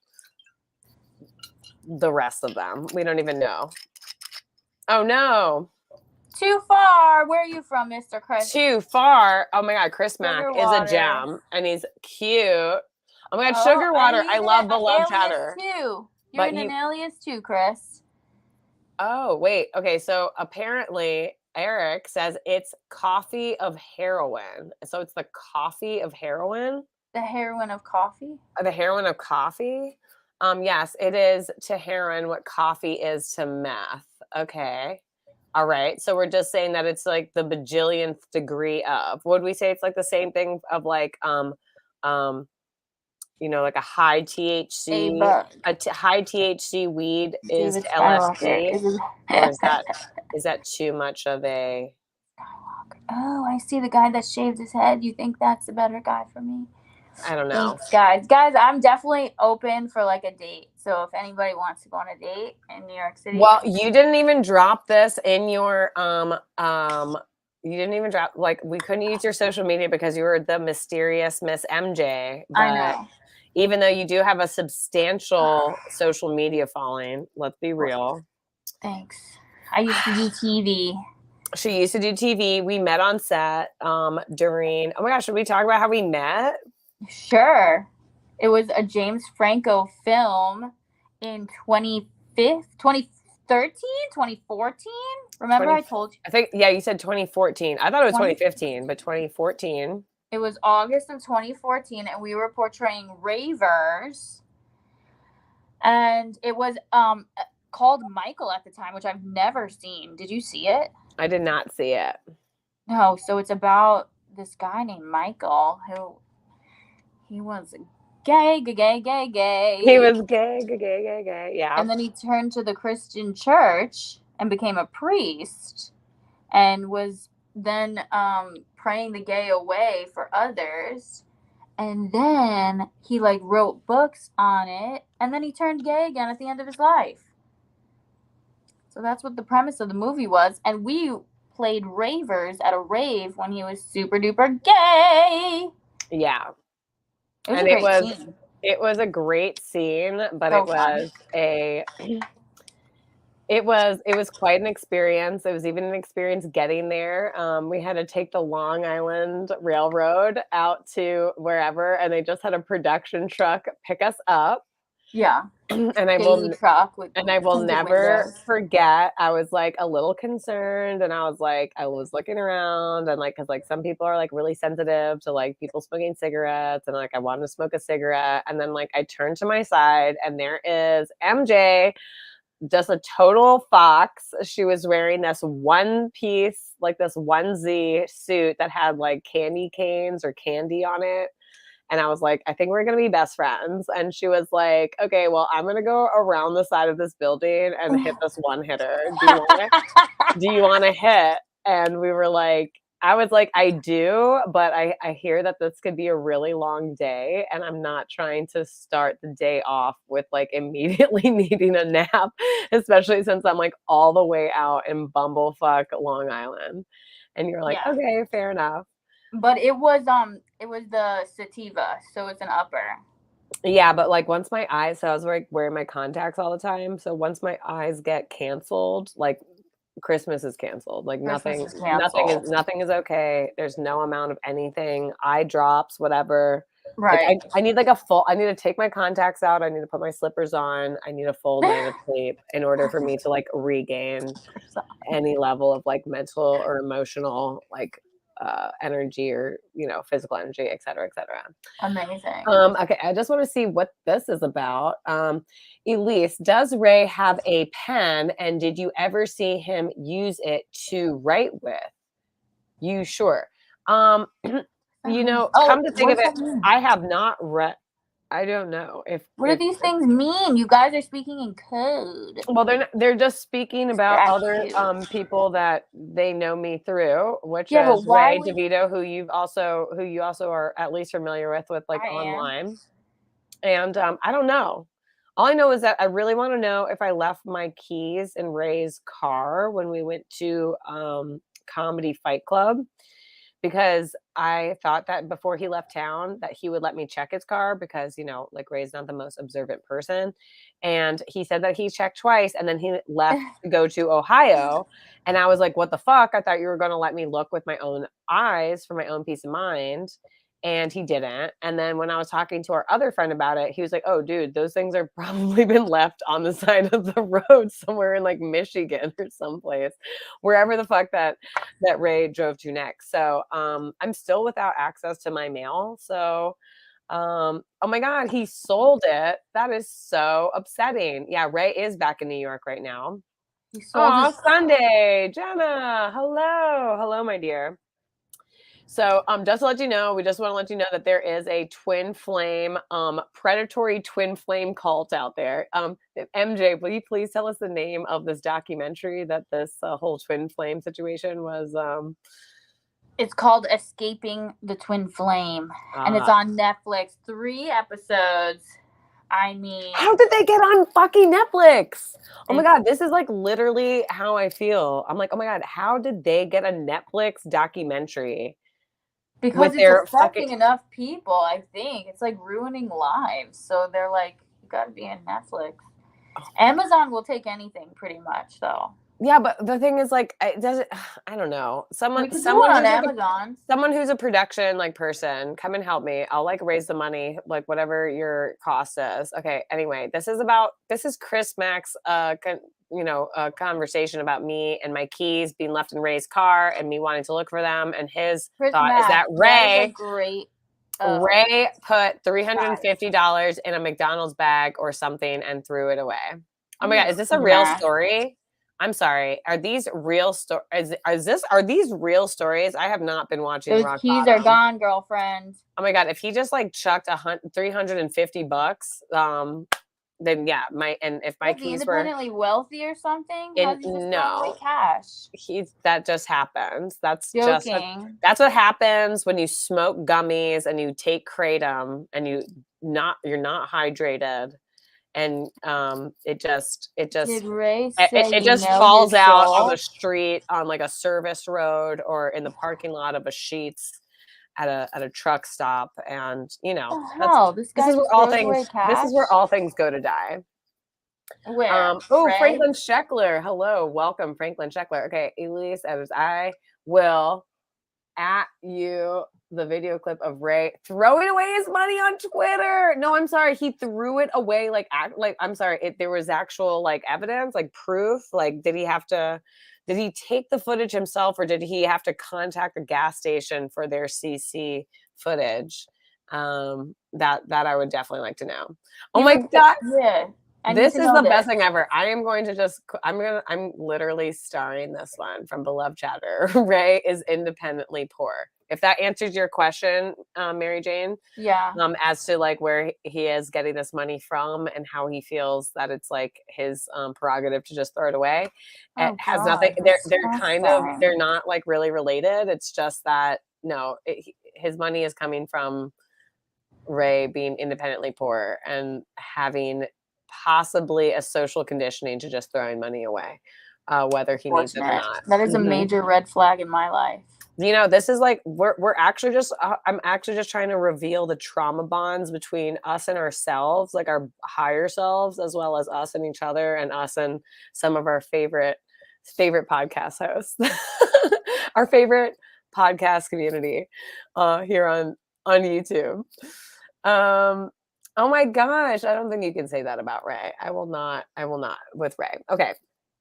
the rest of them. We don't even know. Oh no. Too far. Where are you from, Mr. Chris? Too far. Oh my God, Chris Mack is a gem, and he's cute. Oh my God, Sugar Water. I love the love chatter. Too. You're in an alias too, Chris. Oh, wait. Okay, so apparently Eric says it's coffee of heroin. So it's the coffee of heroin? The heroin of coffee? The heroin of coffee? Yes, it is to heroin what coffee is to meth. Okay. All right. So we're just saying that it's like the bajillionth degree of. Would we say it's like the same thing of like like a high THC, high THC weed is to LSD, or is that too much of a? Oh, I see the guy that shaved his head. You think that's the better guy for me? I don't know. Thanks, guys, I'm definitely open for like a date. So if anybody wants to go on a date in New York City. Well, you didn't even drop this in your you didn't even drop, like, we couldn't use your social media because you were the mysterious Miss MJ. But I know. Even though you do have a substantial social media following, let's be real. Thanks. I used to do TV. She used to do TV. We met on set during, oh my gosh, should we talk about how we met? Sure. It was a James Franco film in 2013, 2014. Remember I told you? I think, yeah, you said 2014. I thought it was 2015, but 2014. It was August of 2014, and we were portraying ravers. And it was called Michael at the time, which I've never seen. Did you see it? I did not see it. No, so it's about this guy named Michael who he was gay. He was gay. Yeah. And then he turned to the Christian church and became a priest and was then praying the gay away for others. And then he like wrote books on it, and then he turned gay again at the end of his life. So that's what the premise of the movie was. And we played ravers at a rave when he was super duper gay. Yeah. It was And a great scene. It was a great scene, but So it was it was quite an experience. It was even an experience getting there. We had to take the Long Island Railroad out to wherever, and they just had a production truck pick us up. Yeah. And I will never forget. I was like a little concerned, and I was looking around, and like, because like some people are like really sensitive to like people smoking cigarettes, and like I wanted to smoke a cigarette, and then like I turned to my side, and there is MJ, just a total fox. She was wearing this one piece, like this onesie suit that had like candy canes or candy on it. And I was like, I think we're going to be best friends. And she was like, okay, well, I'm going to go around the side of this building and hit this one hitter. Do you want to hit? And we were like, I was like, I do, but I hear that this could be a really long day, and I'm not trying to start the day off with like immediately needing a nap, especially since I'm like all the way out in bumblefuck Long Island. And you're like, okay, fair enough. But it was the sativa, so it's an upper. Yeah, but like once my eyes, so I was like wearing my contacts all the time. So once my eyes get canceled, like Christmas is canceled. Like nothing is okay. There's no amount of anything, eye drops, whatever. Right. Like I need like I need to take my contacts out. I need to put my slippers on. I need a full night of sleep in order for me to like regain any level of like mental or emotional like energy, or physical energy, et cetera, et cetera. Amazing. Okay, I just want to see what this is about. Elise, does Ray have a pen, and did you ever see him use it to write with? You sure? Come to think of it, I have not read. I don't know if. What do these things mean? You guys are speaking in code. Well, they're just speaking about other people that they know me through, which is Ray DeVito, who you also are at least familiar with like online. And I don't know. All I know is that I really want to know if I left my keys in Ray's car when we went to Comedy Fight Club, because I thought that before he left town that he would let me check his car, because, like Ray's not the most observant person. And he said that he checked twice, and then he left to go to Ohio. And I was like, what the fuck? I thought you were going to let me look with my own eyes for my own peace of mind. And he didn't. And then when I was talking to our other friend about it, he was like, oh, dude, those things are probably been left on the side of the road somewhere in like Michigan or someplace, wherever the fuck that Ray drove to next. So I'm still without access to my mail. So, oh my God, he sold it. That is so upsetting. Yeah, Ray is back in New York right now. Oh, Sunday. Jenna, hello, my dear. So just to let you know, we just want to let you know that there is a twin flame, predatory twin flame cult out there. MJ, will you please tell us the name of this documentary that this whole twin flame situation was? It's called Escaping the Twin Flame, and it's on Netflix. 3 episodes. I mean, how did they get on fucking Netflix? Oh my God, this is like literally how I feel. I'm like, oh my God, how did they get a Netflix documentary? Because it's affecting enough people, I think. It's like ruining lives. So they're like, you got to be in Netflix. Amazon will take anything pretty much, though. Yeah, but the thing is, like, I don't know. Someone on Amazon. Someone who's a production like person, come and help me. I'll like raise the money, like whatever your cost is. Okay. Anyway, this is Chris Mack's a conversation about me and my keys being left in Ray's car and me wanting to look for them. And his thought is that Ray put $350 in a McDonald's bag or something and threw it away. Oh my God, is this a real story? I'm sorry. Are these real stories? Are these real stories? I have not been watching. Those keys are gone, girlfriend. Oh my God, if he just like chucked $350, then yeah, and if my Was he keys were independently wealthy or something? in, How's he just throwing away cash? that just happens. That's Joking. that's what happens when you smoke gummies and you take kratom and you're not hydrated, and it just Did Ray say it you just know falls his out on soul? the street on like a service road or in the parking lot of a Sheetz at a truck stop, and you know What the hell? This guy just throws away cash? this is where all things go to die. Where? Oh, Ray? Franklin Scheckler. Hello, welcome, Franklin Scheckler. Okay, ELISE EDWARDS. I will at you the video clip of Ray throwing away his money on Twitter. No, I'm sorry. He threw it away. Like I'm sorry. There was actual like evidence, like proof. Like, did he take the footage himself, or did he have to contact the gas station for their CC footage? That I would definitely like to know. Oh my God. Yeah. This is the best thing ever. I am going to I'm literally starring this one from Beloved Chatter. Ray is independently poor. If that answers your question, MaryJane. Yeah. As to like where he is getting this money from and how he feels that it's like his prerogative to just throw it away. It has nothing. They're not like really related. It's just that his money is coming from Ray being independently poor and having possibly a social conditioning to just throwing money away, whether he needs it or not. That is a major red flag in my life. This is like we're actually just I'm actually just trying to reveal the trauma bonds between us and ourselves, like our higher selves, as well as us and each other, and us and some of our favorite podcast hosts, our favorite podcast community here on YouTube. Oh my gosh, I don't think you can say that about Ray. I will not with Ray. Okay.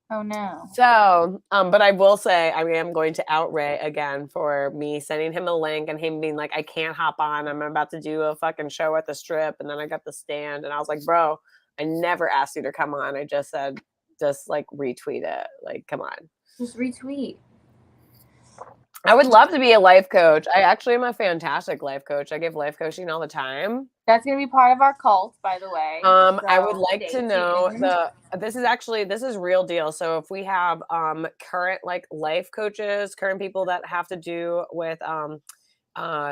Oh no. So, but I will say I am going to out Ray again for me sending him a link and him being like, I can't hop on. I'm about to do a fucking show at the Strip, and then I got the stand, and I was like, bro, I never asked you to come on. I just said, just like retweet it. Like, come on. Just retweet. I would love to be a life coach. I actually am a fantastic life coach. I give life coaching all the time. That's going to be part of our cult, by the way. So I would like to know this is real deal. So if we have current like life coaches, current people that have to do with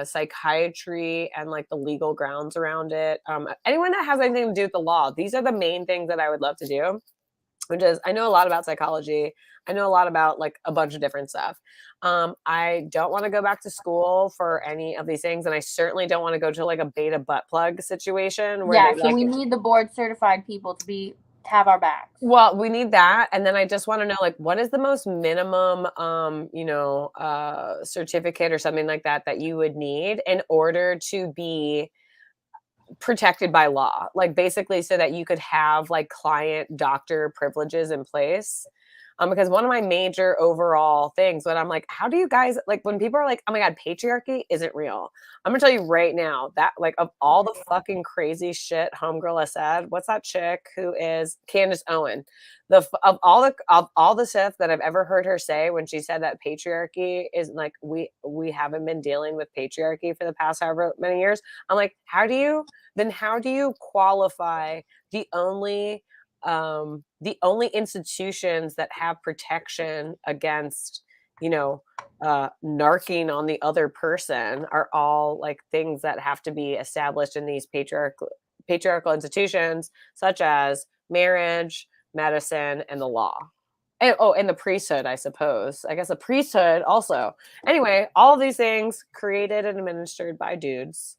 psychiatry and like the legal grounds around it, anyone that has anything to do with the law, these are the main things that I would love to do. Which is, I know a lot about psychology. I know a lot about like a bunch of different stuff. I don't want to go back to school for any of these things. And I certainly don't want to go to like a Beta-ButtPlug situation. Where so we need the board certified people to have our backs. Well, we need that. And then I just want to know, like, what is the most minimum, certificate or something like that you would need in order to be protected by law, like basically so that you could have like client doctor privileges in place. Because one of my major overall things, when I'm like, how do you guys, like when people are like, oh my God, patriarchy isn't real. I'm gonna tell you right now that like of all the fucking crazy shit homegirl has said, what's that chick who is Candace Owen? Of all the stuff that I've ever heard her say when she said that patriarchy is like, we haven't been dealing with patriarchy for the past however many years. I'm like, how do you qualify the only institutions that have protection against, narking on the other person are all like things that have to be established in these patriarchal institutions, such as marriage, medicine, and the law. And the priesthood, I suppose. I guess the priesthood also. Anyway, all of these things created and administered by dudes.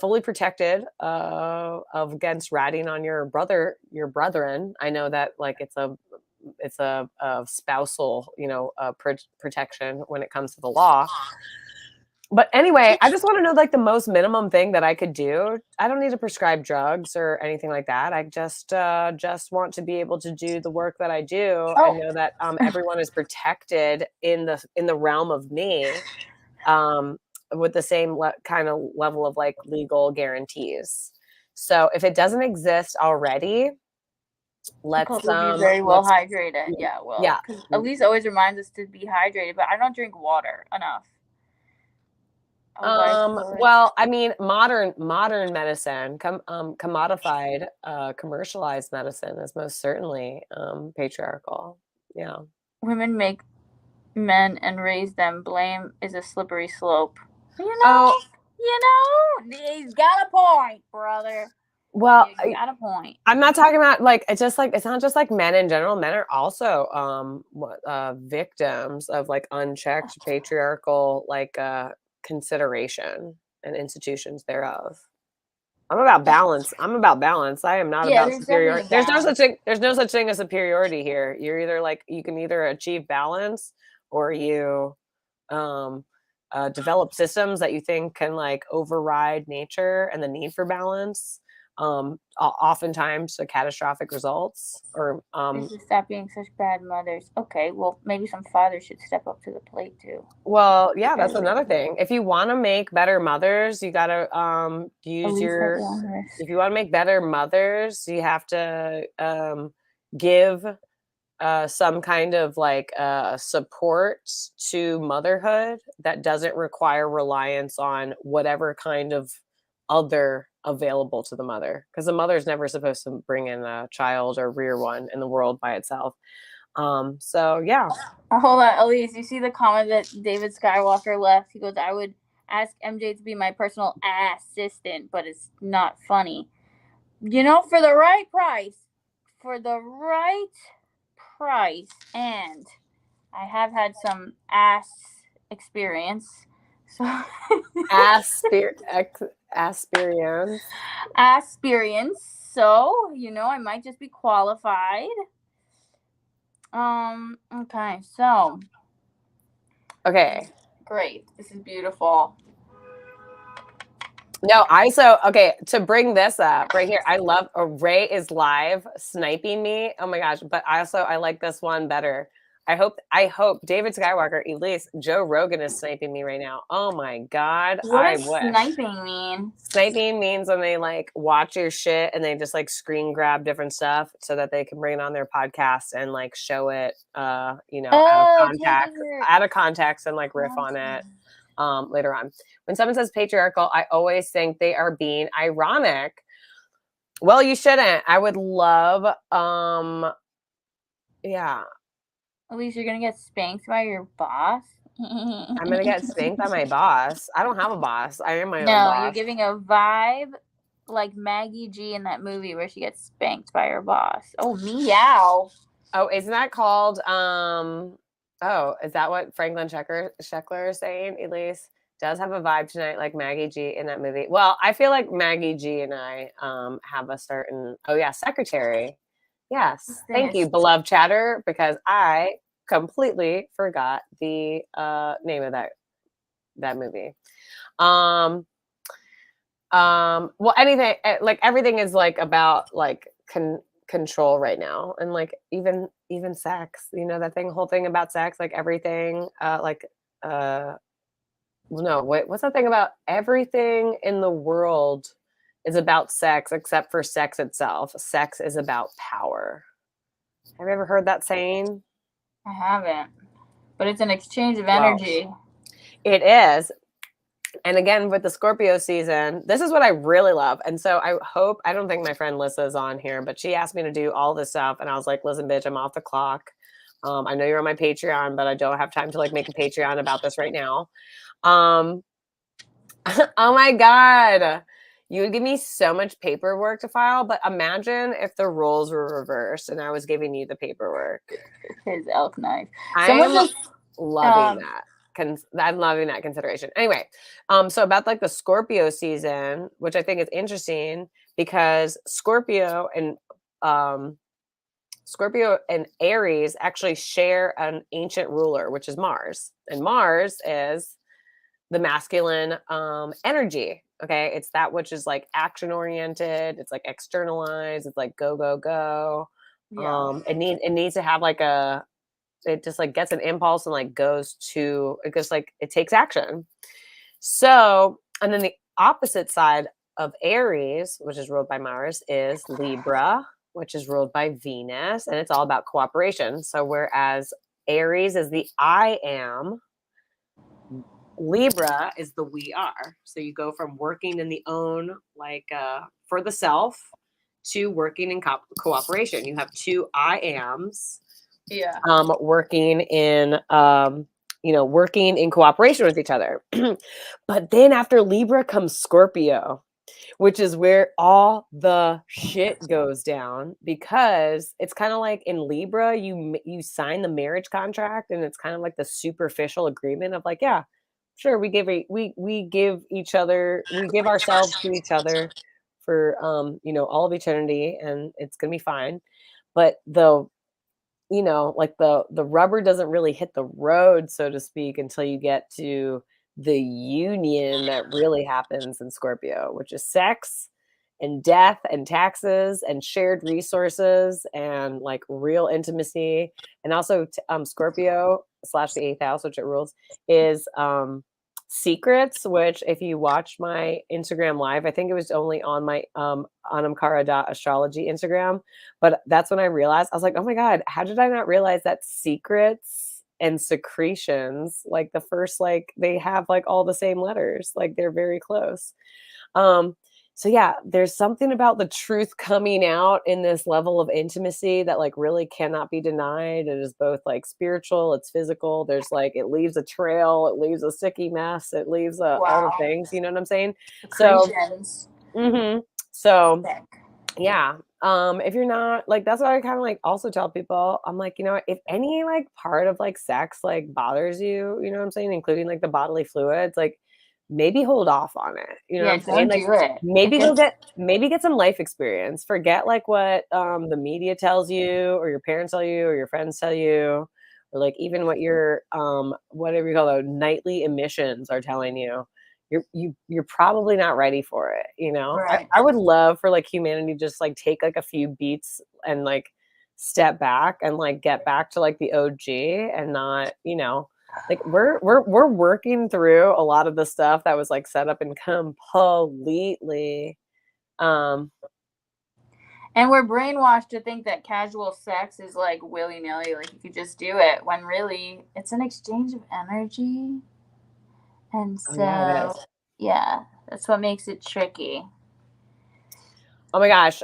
Fully protected against ratting on your brethren. I know that like it's a spousal, protection when it comes to the law. But anyway, I just want to know like the most minimum thing that I could do. I don't need to prescribe drugs or anything like that. I just want to be able to do the work that I do and know that everyone is protected in the realm of me. With the same kind of level of like legal guarantees. So if it doesn't exist already, let's be very well hydrated. Yeah, well, yeah. Because Elise always reminds us to be hydrated, but I don't drink water enough. Well, I mean, modern medicine, commodified, commercialized medicine is most certainly patriarchal. Yeah. Women make men and raise them. Blame is a slippery slope. Oh, He's got a point, brother. well, You got a point. I'm not talking about like it's not just like men in general. Men are also victims of like unchecked patriarchal like consideration and institutions thereof. I'm about balance. I am not about superiority. There's no such thing as superiority here. You're either like you can either achieve balance or you develop systems that you think can like override nature and the need for balance. Oftentimes to catastrophic results or They should stop being such bad mothers. Okay, well maybe some fathers should step up to the plate too. well, yeah, that's another thing. If you want to make better mothers, you got to use your if you want to make better mothers, you have to give some kind of like support to motherhood that doesn't require reliance on whatever kind of other available to the mother, because the mother is never supposed to bring in a child or rear one in the world by itself. So yeah. Hold on, Elise, you see the comment that David Skywalker left? He goes, I would ask MJ to be my personal assistant, but it's not funny. For the right price, and I have had some ass experience. So Aspirians. So, I might just be qualified. Okay, so. Okay. Great. This is beautiful. No, okay, to bring this up right here, I love Ray is live sniping me. Oh my gosh. But I like this one better. I hope David Skywalker, Elise, Joe Rogan is sniping me right now. Oh my God. What does sniping mean? Sniping means when they like watch your shit and they just like screen grab different stuff so that they can bring it on their podcast and like show it, out of context and like riff on it later on. When someone says patriarchal, I always think they are being ironic. Well, you shouldn't. I would love, yeah. At least you're gonna get spanked by your boss. I'm gonna get spanked by my boss. I don't have a boss. I am my own boss. No, you're giving a vibe like Maggie G in that movie where she gets spanked by her boss. Oh, meow. Oh, isn't that called is that what Franklin Sheckler is saying? Elise does have a vibe tonight like Maggie G in that movie. Well, I feel like Maggie G and I have a certain secretary. Yes. Thank you, beloved chatter, because I completely forgot the name of that movie. Well, anything like everything is like about like control right now, and like even sex, whole thing about sex, like everything what's that thing about everything in the world is about sex except for sex itself. Sex is about power. Have you ever heard that saying? I haven't, but it's an exchange of energy. Well, it is. And again, with the Scorpio season, this is what I really love. And so I don't think my friend Lissa's on here, but she asked me to do all this stuff. And I was like, listen, bitch, I'm off the clock. I know you're on my Patreon, but I don't have time to like make a Patreon about this right now. Oh my God. You would give me so much paperwork to file, but imagine if the roles were reversed and I was giving you the paperwork. His elk knife. I'm loving that. I'm loving that consideration. Anyway, so about like the Scorpio season, which I think is interesting because Scorpio and Aries actually share an ancient ruler, which is Mars. And Mars is the masculine energy. Okay. It's that which is like action oriented. It's like externalized. It's like go, go, go. Yeah. It needs to have like it just like gets an impulse and like goes to, it just like, it takes action. So, and then the opposite side of Aries, which is ruled by Mars, is Libra, which is ruled by Venus, and it's all about cooperation. So whereas Aries is the I am, Libra is the we are. So you go from working in the own, like for the self, to working in cooperation. You have two I ams. Yeah. Working in working in cooperation with each other. But then after Libra comes Scorpio, which is where all the shit goes down, because it's kind of like in Libra, you sign the marriage contract, and it's kind of like the superficial agreement of like, yeah, sure, we give ourselves to each other for all of eternity, and it's gonna be fine. But like the rubber doesn't really hit the road, so to speak, until you get to the union that really happens in Scorpio, which is sex and death and taxes and shared resources and like real intimacy. And also Scorpio / the eighth house, which it rules, is secrets, which if you watch my Instagram live, I think it was only on my anamkara.astrology Instagram, but that's when I realized, I was like, oh my God, how did I not realize that secrets and secretions, like the first, like they have like all the same letters, like they're very close. So yeah, there's something about the truth coming out in this level of intimacy that like really cannot be denied. It is both like spiritual, it's physical. There's like, it leaves a trail, it leaves a sticky mess, it leaves all the things, you know what I'm saying? So, so yeah. If you're not like, that's what I kind of like also tell people. I'm like, if any like part of like sex like bothers you, you know what I'm saying, including like the bodily fluids, like maybe hold off on it. You know what I'm saying? Like Don't do it. Maybe get some life experience. Forget like what the media tells you, or your parents tell you, or your friends tell you, or like even what your whatever you call those nightly emissions are telling you. You're probably not ready for it, Right. I would love for like humanity to just like take like a few beats and like step back and like get back to like the OG, and not, like we're working through a lot of the stuff that was like set up and completely and we're brainwashed to think that casual sex is like willy-nilly, like you could just do it, when really it's an exchange of energy. And so yeah, that's what makes it tricky. Oh my gosh.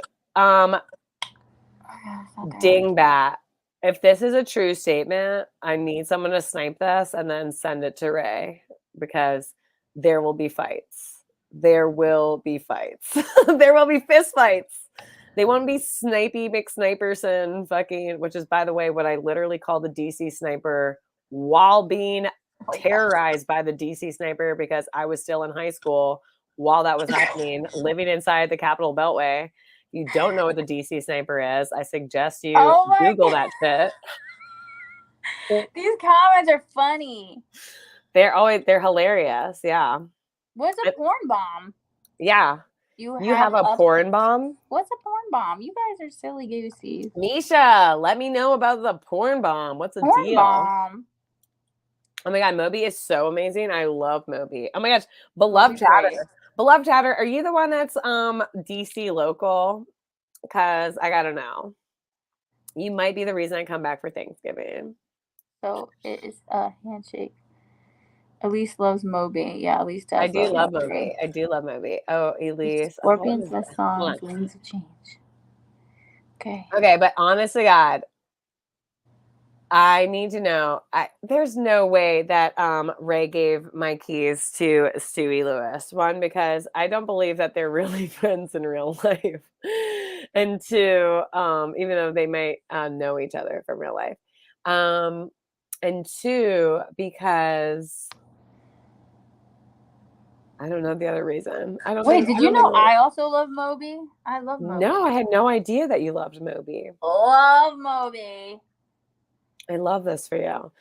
Dingbat. If this is a true statement, I need someone to snipe this and then send it to Ray, because there will be fights. There will be fights. There will be fist fights. They won't be snipey McSniperson fucking, which is, by the way, what I literally call the DC sniper while being terrorized by the DC sniper, because I was still in high school while that was happening, living inside the Capitol Beltway. You don't know what the DC sniper is, I suggest you Google that shit. These comments are funny. They're hilarious. Yeah. What's a porn bomb? Yeah. You have a porn bomb? What's a porn bomb? You guys are silly goosies. Misha, let me know about the porn bomb. What's the deal? Bomb. Oh my God, Moby is so amazing. I love Moby. Oh my gosh, beloved chatter. Beloved chatter, are you the one that's DC local? Because I gotta know. You might be the reason I come back for Thanksgiving. So it is a handshake. Elise loves Moby. Yeah, Elise does. I do love Moby. I do love Moby. Oh, Elise. Scorpion's best song, Wings of Change. Okay. Okay, but honestly, God, I need to know. There's no way that Ray gave my keys to Stewie Lewis. One, because I don't believe that they're really friends in real life. And two, even though they might know each other from real life. And two, because I don't know the other reason. Wait, did you know I also love Moby? I love Moby. No, I had no idea that you loved Moby. Love Moby. I love this for you.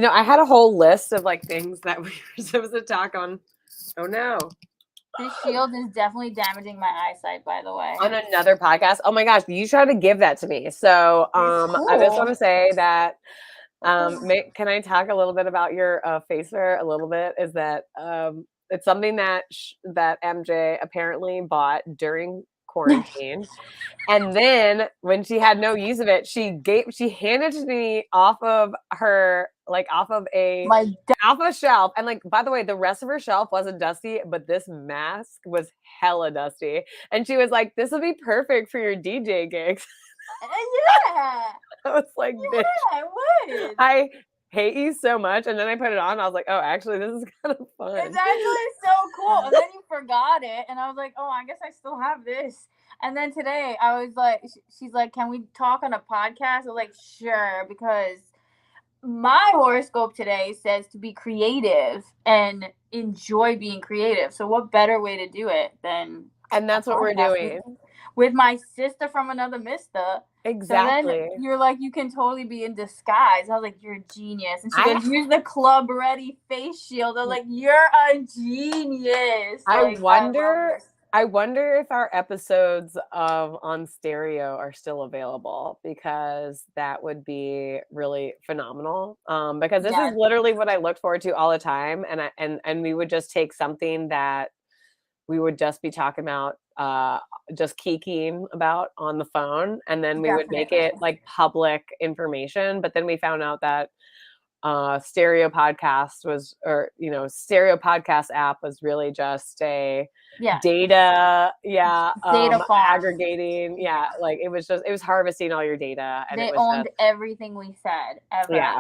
I had a whole list of like things that we were supposed to talk on. Oh no. This shield is definitely damaging my eyesight, by the way. On another podcast. Oh my gosh, you try to give that to me. So I just want to say that can I talk a little bit about your facer a little bit? Is that it's something that that MJ apparently bought during quarantine. And then when she had no use of it, she handed it to me off of a shelf. And like, by the way, the rest of her shelf wasn't dusty, but this mask was hella dusty. And she was like, "This will be perfect for your DJ gigs." Yeah. I was like, "Bitch, yeah, it would. I hate you so much." And then I put it on. And I was like, "Oh, actually, this is kind of fun." It's actually so cool. And then you forgot it, and I was like, "Oh, I guess I still have this." And then today, I was like, "She's like, can we talk on a podcast?" I was like, "Sure," because my horoscope today says to be creative and enjoy being creative. So what better way to do it than and that's what we're doing with my sister from another mister. exactly. So then you're like, you can totally be in disguise. I was like, "You're a genius." And she goes, "Use the Club Ready face shield." I was like, "You're a genius." Like, I wonder if our episodes of On Stereo are still available, because that would be really phenomenal. Because this is literally what I look forward to all the time, and we would just take something that we would just be talking about, just kikiing about on the phone, and then we would make it like public information. But then we found out that Stereo Podcast Stereo Podcast app was really just a data aggregating. Yeah, like it was harvesting all your data, and they owned everything we said ever. Yeah.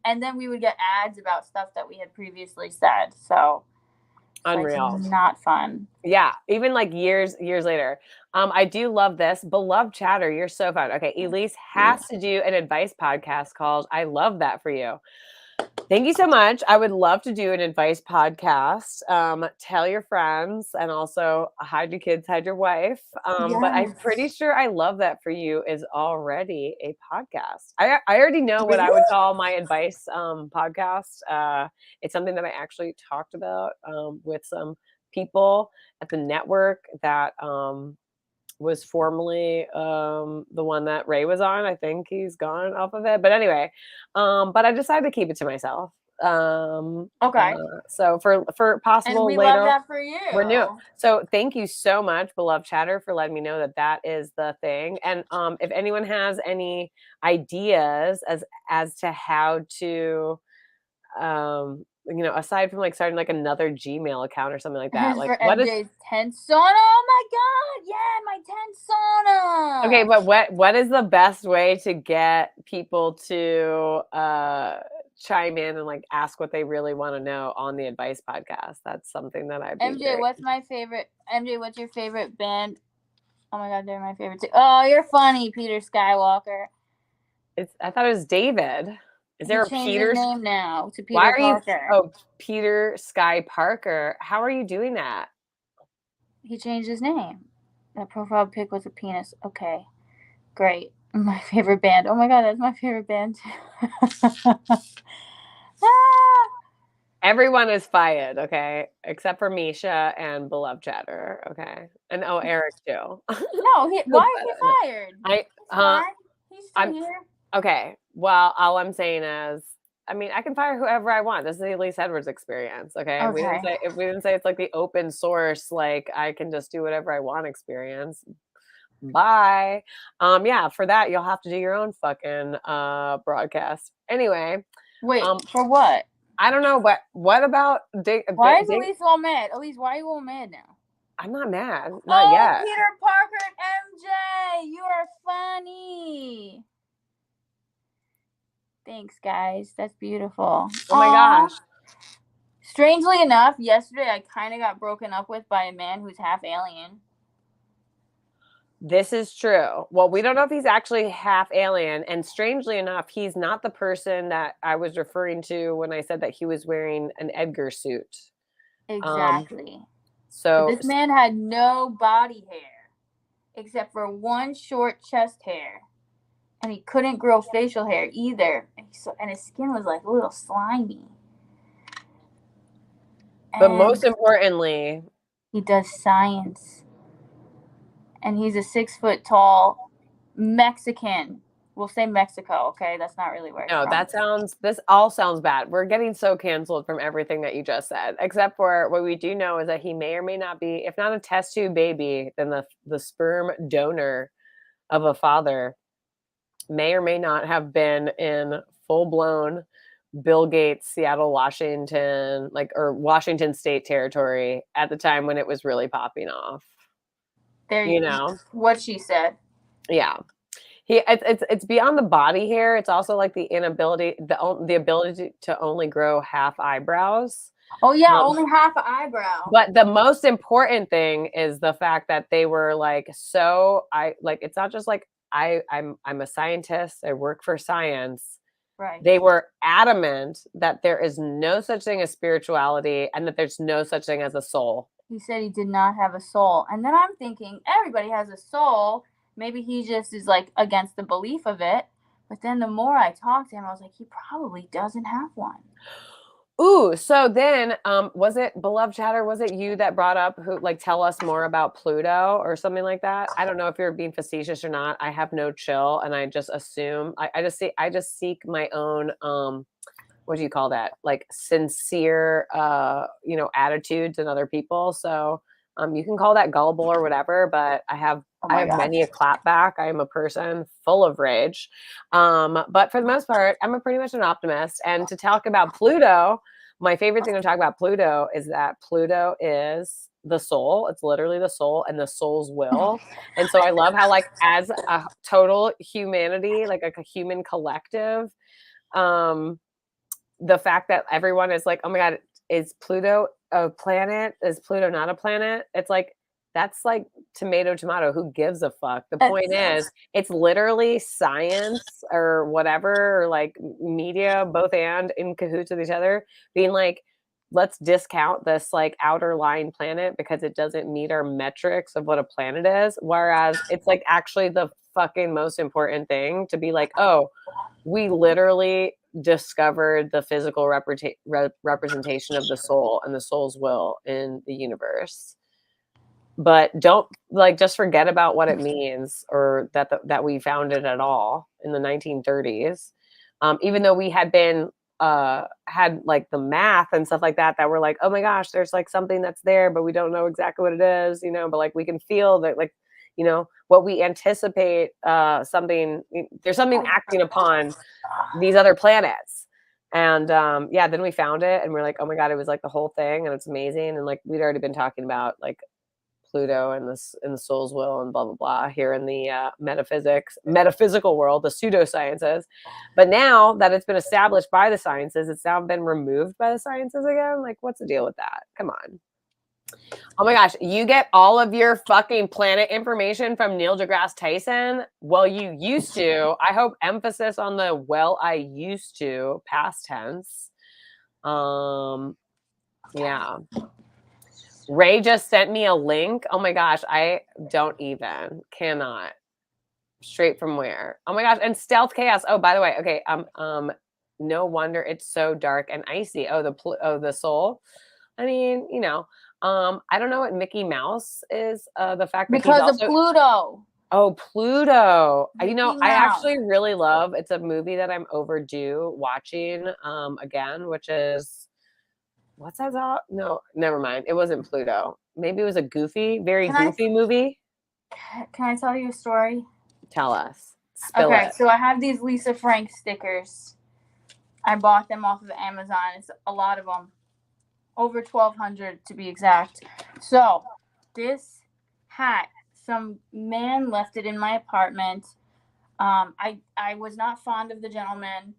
And then we would get ads about stuff that we had previously said. So unreal. Like, not fun. Yeah, even like years later. I do love this. Beloved chatter, you're so fun. Okay, Elise has to do an advice podcast called I Love That For You. Thank you so much. I would love to do an advice podcast. Tell your friends, and also hide your kids, hide your wife. But I'm pretty sure I Love That For You is already a podcast. I already know what I would call my advice podcast. It's something that I actually talked about with some people at the network that was formerly the one that Ray was on. I think he's gone off of it. But anyway, but I decided to keep it to myself. Okay. So for possible and we later, love that for you. We're new. So thank you so much, Beloved Chatter, for letting me know that that is the thing. And if anyone has any ideas as to how to aside from like starting like another Gmail account or something like that, like what is 10 sauna? Oh my god, yeah, my 10 sauna. Okay, but what is the best way to get people to chime in and like ask what they really want to know on the advice podcast? That's something that I'd be MJ, what's my favorite? MJ, what's your favorite band? Oh my god, they're my favorite too. Oh, you're funny, Peter Skywalker. I thought it was David. Is there a Peter name now to Peter Parker? Peter Sky Parker. How are you doing that? He changed his name. That profile pic was a penis. Okay, great. My favorite band. Oh my god, that's my favorite band too. Everyone is fired, okay, except for Misha and Beloved Chatter, okay, and Eric too. No, why is he fired? He's still here. Okay, well, all I'm saying is, I mean, I can fire whoever I want. This is the ELISE Edwards experience, okay? We didn't say it's like the open source, like I can just do whatever I want experience. Bye. Yeah, for that you'll have to do your own fucking broadcast. Anyway. Wait, for what? I don't know, but what about why is Elise all mad? Elise, why are you all mad now? I'm not mad. Not yet. Peter Parker and MJ, you are funny. Thanks, guys. That's beautiful. Oh my gosh. Strangely enough, yesterday I kind of got broken up with by a man who's half alien. This is true. Well, we don't know if he's actually half alien. And strangely enough, he's not the person that I was referring to when I said that he was wearing an Edgar suit. Exactly. So this man had no body hair except for one short chest hair. And he couldn't grow facial hair either. And his skin was like a little slimy. But most importantly, he does science. And he's a 6 foot tall Mexican We'll say Mexico, okay? That's not really where it's No, from. this all sounds bad. We're getting so canceled from everything that you just said, except for what we do know is that he may or may not be, if not a test tube baby, then the sperm donor of a father may or may not have been in full-blown Bill Gates, Seattle, Washington, like, or Washington state territory at the time when it was really popping off. There, You know? what she said. Yeah. It's beyond the body hair. It's also like the inability, the ability to only grow half eyebrows. Oh yeah, only half an eyebrow. But the most important thing is the fact that they were like, so it's not just like I'm a scientist. I work for science. Right. They were adamant that there is no such thing as spirituality and that there's no such thing as a soul. He said he did not have a soul. And then I'm thinking, everybody has a soul. Maybe he just is like against the belief of it. But then the more I talked to him, I was like, he probably doesn't have one. Ooh, so then was it Beloved Chatter? Was it you that brought up who like tell us more about Pluto or something like that? I don't know if you're being facetious or not. I have no chill and I just assume I just seek my own what do you call that? Like sincere attitudes in other people. So you can call that gullible or whatever, but I have many a clapback. I am a person full of rage. But for the most part, I'm pretty much an optimist. And to talk about Pluto, my favorite thing to talk about Pluto is that Pluto is the soul. It's literally the soul and the soul's will. And so I love how like as a total humanity, like a human collective, the fact that everyone is like, oh my God, is Pluto a planet? Is Pluto not a planet? It's like, that's like tomato. Who gives a fuck? The point is, it's literally science or whatever, or like media, both and in cahoots with each other, being like, let's discount this like outer lying planet because it doesn't meet our metrics of what a planet is. Whereas it's like actually the fucking most important thing to be like, oh, we literally discovered the physical representation of the soul and the soul's will in the universe. But don't like just forget about what it means or that we found it at all in the 1930s. Even though we had been had like the math and stuff like that were like, oh my gosh, there's like something that's there, but we don't know exactly what it is, but like we can feel that like, what we anticipate there's something acting upon these other planets. And then we found it and we're like, oh my God, it was like the whole thing and it's amazing. And like we'd already been talking about like Pluto and the soul's will and blah blah blah here in the metaphysical world, the pseudosciences. But now that it's been established by the sciences, it's now been removed by the sciences again. Like, what's the deal with that? Come on. Oh my gosh, you get all of your fucking planet information from Neil deGrasse Tyson? Well, you used to. I hope emphasis on the well, I used to, past tense. Yeah. Ray just sent me a link. Oh my gosh, I cannot. Straight from where? Oh my gosh, and Stealth Chaos. Oh, by the way, okay. No wonder it's so dark and icy. Oh, the soul. I mean, I don't know what Mickey Mouse is. The fact that because of Pluto. Oh, Pluto. Mickey I Mouse. actually really love. It's a movie that I'm overdue watching again, which is. What's that? No, never mind. It wasn't Pluto. Maybe it was a very goofy movie. Can I tell you a story? Tell us. Spill it. So I have these Lisa Frank stickers. I bought them off of Amazon. It's a lot of them. Over 1,200 to be exact. So this hat, some man left it in my apartment. I was not fond of the gentleman.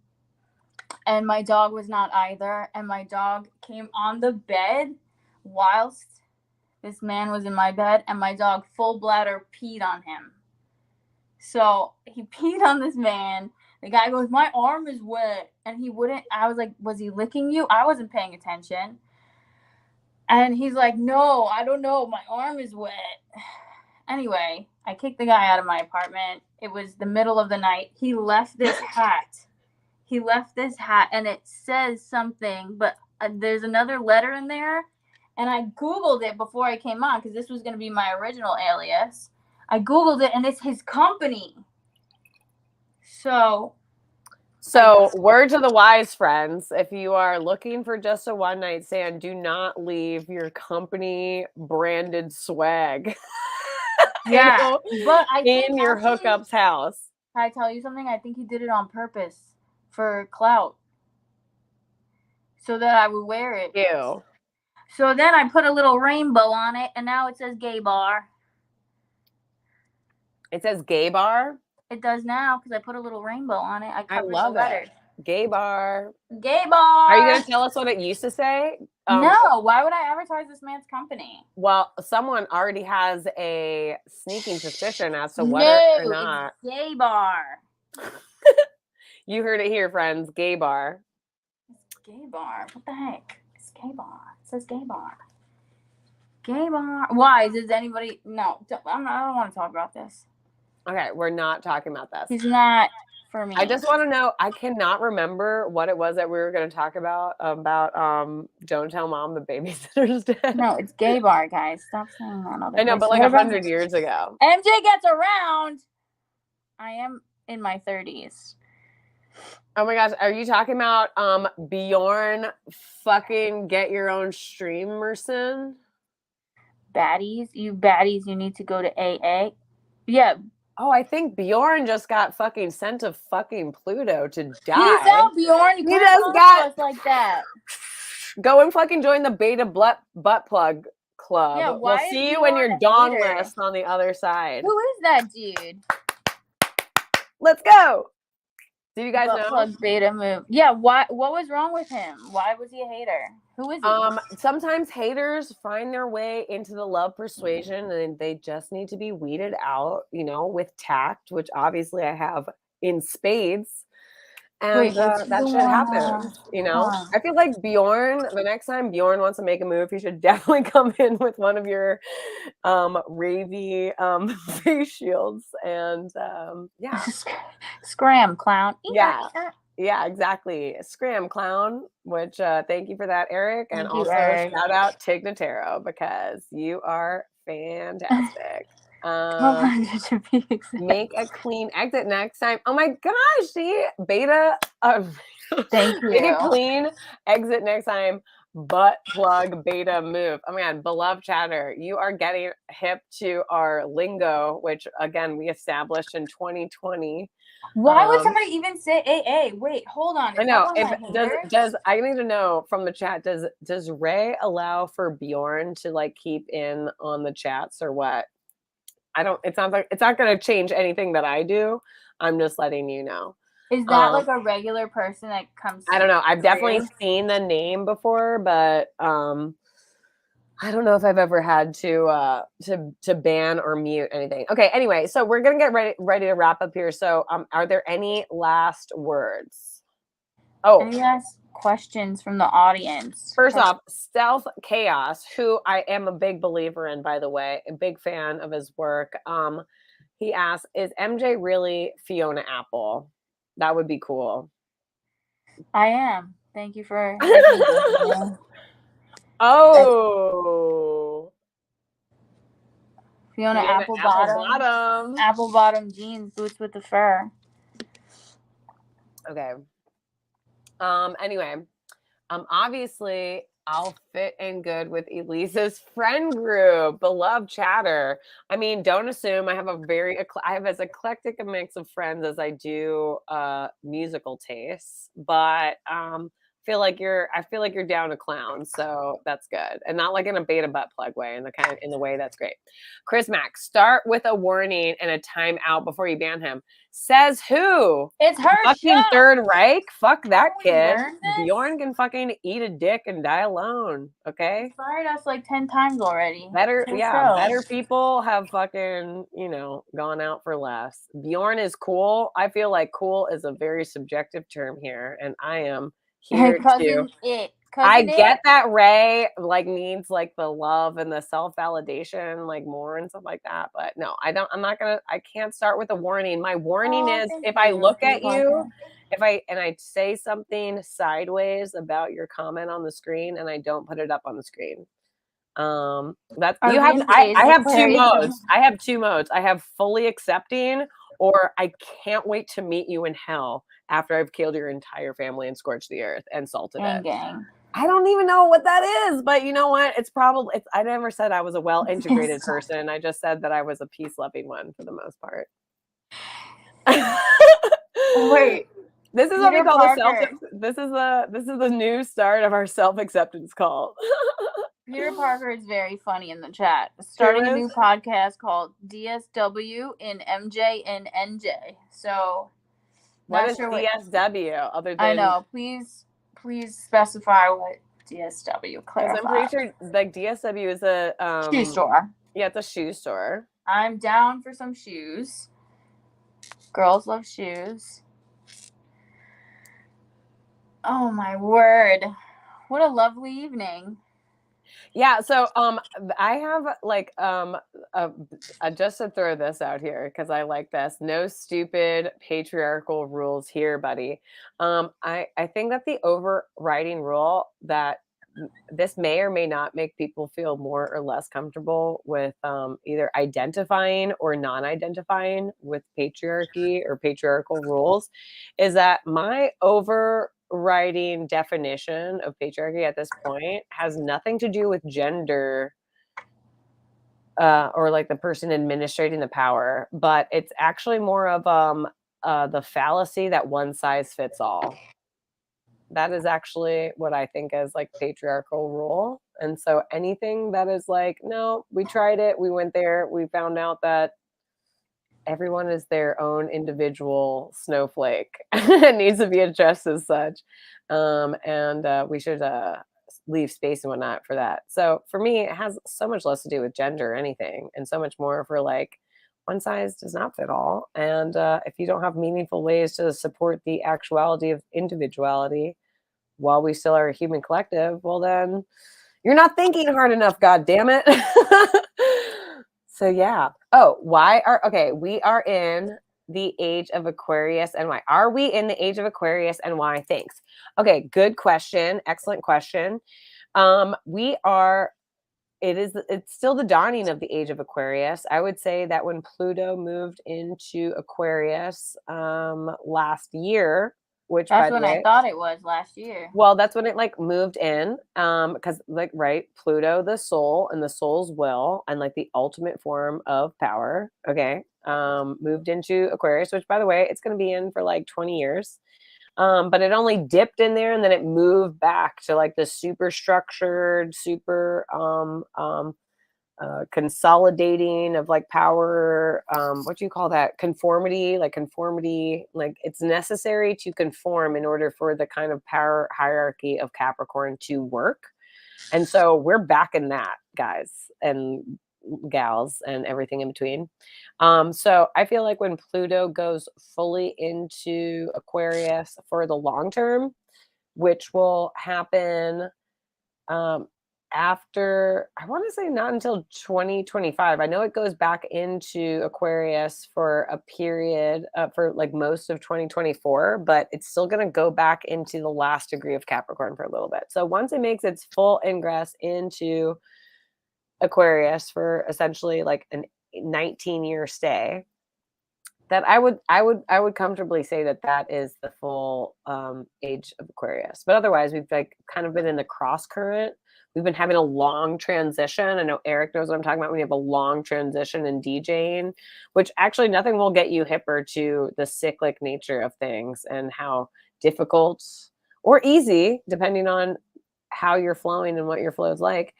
And my dog was not either. And my dog came on the bed whilst this man was in my bed. And my dog full bladder peed on him. So he peed on this man. The guy goes, my arm is wet. And he wouldn't. I was like, was he licking you? I wasn't paying attention. And he's like, no, I don't know. My arm is wet. Anyway, I kicked the guy out of my apartment. It was the middle of the night. He left this hat. And it says something, but there's another letter in there. And I Googled it before I came on because this was going to be my original alias. I Googled it and it's his company. So, word to the wise friends, if you are looking for just a one night stand, do not leave your company branded swag Yeah, but I think in your actually, hookup's house. Can I tell you something? I think he did it on purpose for clout, so that I would wear it. Ew. So then I put a little rainbow on it, and now it says gay bar. It says gay bar? It does now because I put a little rainbow on it. I love the letters. Gay bar. Gay bar. Are you going to tell us what it used to say? No. Why would I advertise this man's company? Well, someone already has a sneaking suspicion as to whether or not. It's gay bar. You heard it here, friends. Gay bar. It's gay bar. What the heck? It's gay bar. It says gay bar. Gay bar. Why? Does anybody? No. I don't want to talk about this. Okay, we're not talking about this. He's not for me. I just want to know. I cannot remember what it was that we were going to talk about. Don't tell mom the babysitter's dead. No, it's gay bar, guys. Stop saying that. I know, but like 100 years ago. MJ gets around. I am in my 30s. Oh my gosh, are you talking about Bjorn fucking get your own streamerson? Baddies, you need to go to AA. Yeah. Oh, I think Bjorn just got fucking sent to fucking Pluto to die. You tell Bjorn, you just got like that. Go and fucking join the Beta-ButtPlug club. Yeah, we'll see you when you're dongless on the other side. Who is that dude? Let's go. Do you guys know? Plug beta move. Yeah, what was wrong with him? Why was he a hater? Who is he? Sometimes haters find their way into the love persuasion and they just need to be weeded out, with tact, which obviously I have in spades. And that shit happens, I feel like Bjorn, the next time Bjorn wants to make a move, he should definitely come in with one of your ravey face shields. And yeah. Scram, clown. Yeah, exactly. Scram, clown, which thank you for that, Eric. And also shout out Tig Notaro because you are fantastic. Make a clean exit next time. Oh my gosh, see, Beta. Thank you. Make a clean exit next time. Butt plug beta move. Oh my god, beloved chatter, you are getting hip to our lingo, which again we established in 2020. Why would somebody even say AA? Wait, hold on. I know. Does I need to know from the chat? Does Ray allow for Bjorn to keep in on the chats or what? I don't. It sounds like it's not going to change anything that I do. I'm just letting you know. Is that like a regular person that comes? I don't know. I've definitely seen the name before, but I don't know if I've ever had to ban or mute anything. Okay. Anyway, so we're gonna get ready to wrap up here. So, are there any last words? Oh, any last questions from the audience? First off, Stealth Chaos, who I am a big believer in, by the way, a big fan of his work. He asked, "Is MJ really Fiona Apple?" That would be cool. I am. Thank you for. Oh, Fiona Apple bottom jeans, boots with the fur. Okay. Anyway, obviously I'll fit in good with Elise's friend group, beloved chatter. I mean, don't assume I have as eclectic a mix of friends as I do musical tastes, but I feel like you're down to clown, so that's good, and not like in a Beta-ButtPlug way, in the way that's great. Chris Mack, start with a warning and a timeout before you ban him. Says who? It's her fucking show. Third Reich. Fuck that kid. Bjorn can fucking eat a dick and die alone. Okay. Fired us like 10 times already. Better people have fucking gone out for less. Bjorn is cool. I feel like cool is a very subjective term here, and I am here too. I get that Ray needs the love and the self-validation more and stuff like that, but no, I can't start with a warning. My warning is if I look at you, and I say something sideways about your comment on the screen and I don't put it up on the screen. I have two modes. I have fully accepting or I can't wait to meet you in hell after I've killed your entire family and scorched the earth and salted it. Gang. I don't even know what that is, but you know what? It's probably, I never said I was a well-integrated person. I just said that I was a peace-loving one for the most part. Wait. This is what we call this is the new start of our self-acceptance call. Peter Parker is very funny in the chat. Starting a new podcast called DSW in MJ and NJ. So what is DSW other than I know, please specify what DSW, clarify. I'm pretty sure like DSW is a shoe store. Yeah, it's a shoe store. I'm down for some shoes. Girls love shoes. Oh my word. What a lovely evening. Yeah, so I have like just to throw this out here because I like this. No stupid patriarchal rules here, buddy. I think that the overriding rule that this may or may not make people feel more or less comfortable with either identifying or non-identifying with patriarchy or patriarchal rules is that my overriding definition of patriarchy at this point has nothing to do with gender or like the person administrating the power, but it's actually more of the fallacy that one size fits all. That is actually what I think is like patriarchal rule. And so anything that is like, no, we tried it, we went there, we found out that everyone is their own individual snowflake and needs to be addressed as such. And we should leave space and whatnot for that. So for me, it has so much less to do with gender or anything, and so much more for like, one size does not fit all. And if you don't have meaningful ways to support the actuality of individuality while we still are a human collective, well, then you're not thinking hard enough, God damn it. So yeah. Oh, we are in the age of Aquarius and why? Are we in the age of Aquarius and why? Thanks. Okay, good question. Excellent question. It's still the dawning of the age of Aquarius. I would say that when Pluto moved into Aquarius last year, which that's when I thought it was last year. Well, that's when it like moved in, because like Pluto, the soul and the soul's will, and like the ultimate form of power. Okay, moved into Aquarius, which by the way, it's going to be in for like 20 years. But it only dipped in there and then it moved back to like the super structured, super consolidating of like power. What do you call that? Conformity, like it's necessary to conform in order for the kind of power hierarchy of Capricorn to work. And so we're back in that, guys and gals and everything in between. So I feel like when Pluto goes fully into Aquarius for the long term, which will happen after, I want to say not until 2025. I know it goes back into Aquarius for a period for like most of 2024, but it's still going to go back into the last degree of Capricorn for a little bit. So once it makes its full ingress into Aquarius for essentially like a 19-year stay, that I would comfortably say that is the full age of Aquarius. But otherwise, we've like kind of been in the cross current. We've been having a long transition. I know Eric knows what I'm talking about when you have a long transition in DJing, which actually nothing will get you hipper to the cyclic nature of things and how difficult or easy, depending on how you're flowing and what your flow is like,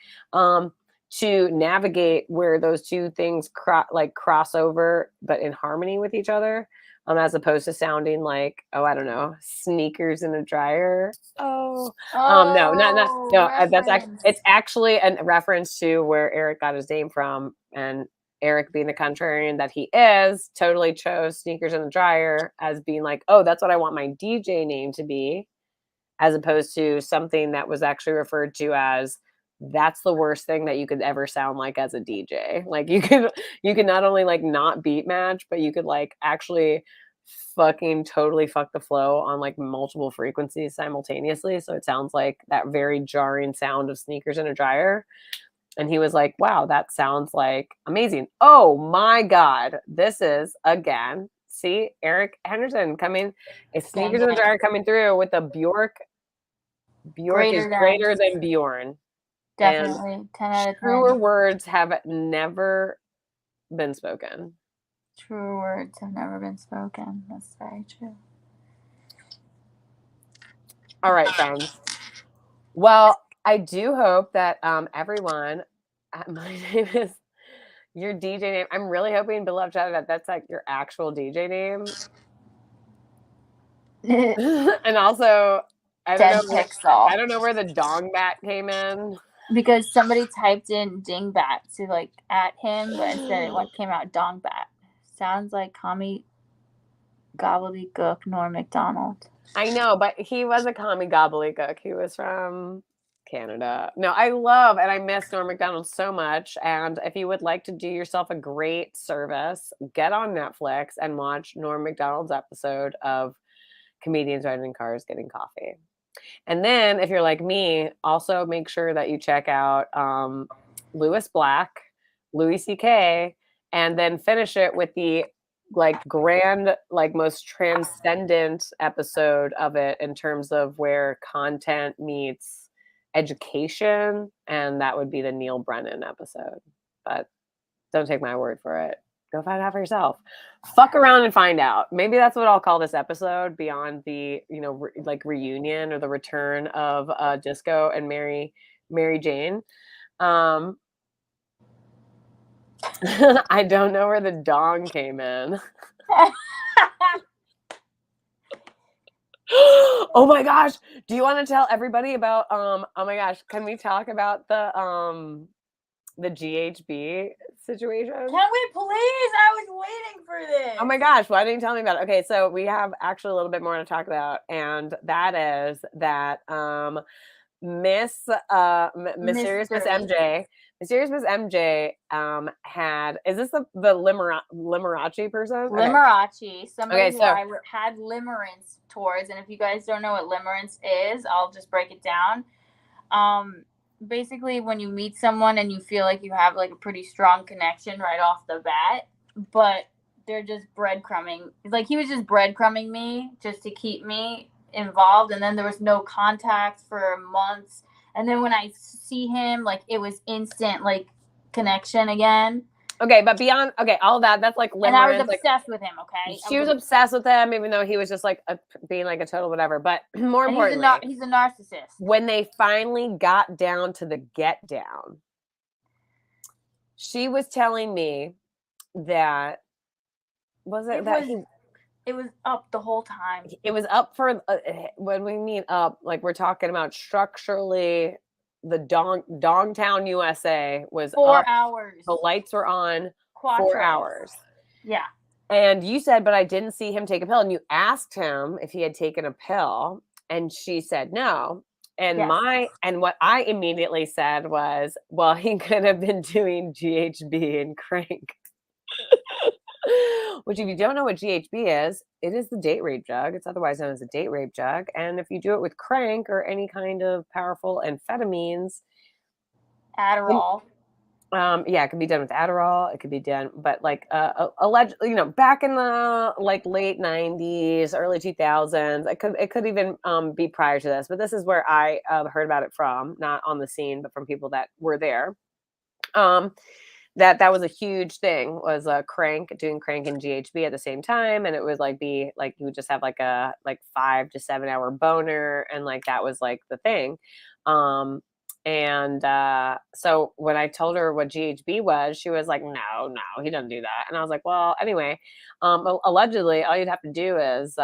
to navigate where those two things cross over, but in harmony with each other, as opposed to sounding like, I don't know, sneakers in a dryer. No, it's actually a reference to where Eric got his name from, and Eric, being the contrarian that he is, totally chose sneakers in a dryer as being like, oh, that's what I want my DJ name to be, as opposed to something that was actually referred to as, that's the worst thing that you could ever sound like as a DJ. Like you could not only like not beat match, but you could like actually fucking totally fuck the flow on like multiple frequencies simultaneously. So it sounds like that very jarring sound of sneakers in a dryer. And he was like, wow, that sounds like amazing. Oh my God. This is again See, Eric Henderson coming, a sneakers Gang, in the gang. dryer coming through with a Bjork. Bjork is greater than Bjorn. Definitely. 10 out of 10. Truer words have never been spoken. Truer words have never been spoken. That's very true. All right, friends. Well, I do hope that everyone, my name is your DJ name. I'm really hoping, beloved chat, that that's like your actual DJ name. And also, I don't know where the dong bat came in. Because somebody typed in dingbat to like at him, but instead it came out dongbat. Sounds like commie gobbledygook Norm McDonald. I know, but he was a commie gobbledygook. He was from Canada. No, I love and I miss Norm McDonald so much. And if you would like to do yourself a great service, get on Netflix and watch Norm McDonald's episode of Comedians Riding in Cars Getting Coffee. And then if you're like me, also make sure that you check out Louis Black, Louis C.K., and then finish it with the like grand, like most transcendent episode of it in terms of where content meets education. And that would be the Neil Brennan episode. But don't take my word for it. Go find out for yourself. Fuck around and find out. Maybe that's what I'll call this episode, beyond the, like reunion or the return of Disco and MaryJane. I don't know where the dong came in. Oh my gosh. Do you want to tell everybody about oh my gosh, can we talk about the GHB situation? Can we please? I was waiting for this. Oh my gosh, why didn't you tell me about it? Okay, so we have actually a little bit more to talk about, and that is that Mysterious Miss MJ. Mysterious Miss MJ had, is this the Liberace person? Liberace, somebody who I had limerence towards, and if you guys don't know what limerence is, I'll just break it down. Basically, when you meet someone and you feel like you have like a pretty strong connection right off the bat, but they're just breadcrumbing. Like he was just breadcrumbing me just to keep me involved, and then there was no contact for months. And then when I see him, like it was instant like connection again. Okay, but beyond all that, that's like limerence. And I was obsessed with him. Okay, she was obsessed with him, even though he was just like being like a total whatever. But more importantly, he's a narcissist. When they finally got down to the get down, she was telling me that it was up the whole time. It was up for when we mean up, like we're talking about structurally. The Dongtown USA was 4 up. hours. The lights were on. 4 hours. Yeah. And you said, but I didn't see him take a pill. And you asked him if he had taken a pill, and she said no. And yes. What I immediately said was, well, he could have been doing GHB and crank. Which, if you don't know what GHB is, it is the date rape drug. It's otherwise known as a date rape drug. And if you do it with crank or any kind of powerful amphetamines, Adderall. It could be done with Adderall. It could be done, but like allegedly, back in the like late 90s, early 2000s, it could even be prior to this. But this is where I heard about it from, not on the scene, but from people that were there. That was a huge thing, was doing crank and GHB at the same time. And it would you would just have like a 5 to 7 hour boner. And like, that was like the thing. So when I told her what GHB was, she was like, no, he doesn't do that. And I was like, well, anyway, allegedly all you'd have to do is,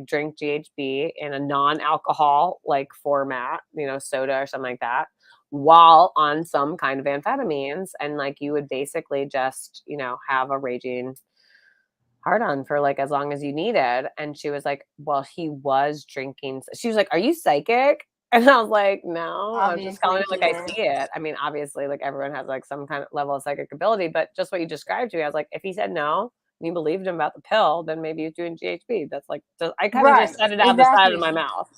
drink GHB in a non-alcohol like format, soda or something like that, while on some kind of amphetamines. And like, you would basically just, have a raging hard on for like as long as you needed. And she was like, well, he was drinking. She was like, are you psychic? And I was like, no, I'm just calling it like I see it. I mean, obviously, like everyone has like some kind of level of psychic ability, but just what you described to me, I was like, if he said no, and you believed him about the pill, then maybe he's doing GHB. That's like, I kind of just said it out the side of my mouth.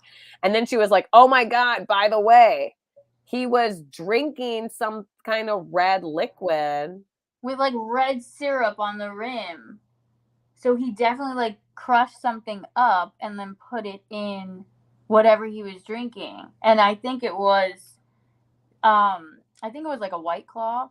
And then she was like, oh my God, by the way, he was drinking some kind of red liquid with like red syrup on the rim. So he definitely like crushed something up and then put it in whatever he was drinking. And I think it was like a White Claw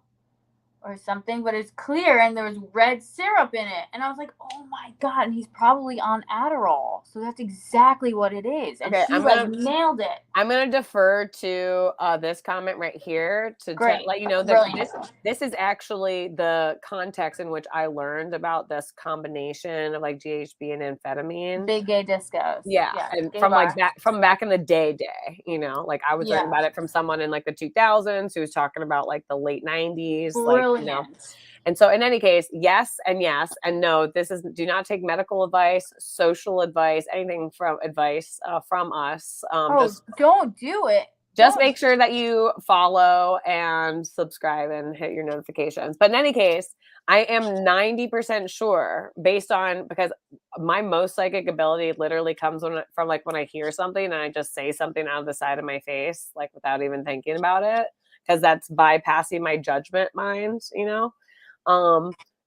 or something, but it's clear and there was red syrup in it. And I was like, oh my God. And he's probably on Adderall. So that's exactly what it is. And Okay, he nailed it. I'm going to defer to this comment right here to let you know that this is actually the context in which I learned about this combination of like GHB and amphetamine. Big gay discos. Yeah, and from back in the day, you know, like I was learning about it from someone in like the 2000s who was talking about like the late 90s. Brilliant. Like, you know. And so in any case, yes and no, do not take medical advice, social advice, anything from us. Just don't do it. Just make sure that you follow and subscribe and hit your notifications. But in any case, I am 90% sure because my most psychic ability literally comes from like when I hear something and I just say something out of the side of my face, like without even thinking about it, because that's bypassing my judgment mind, you know?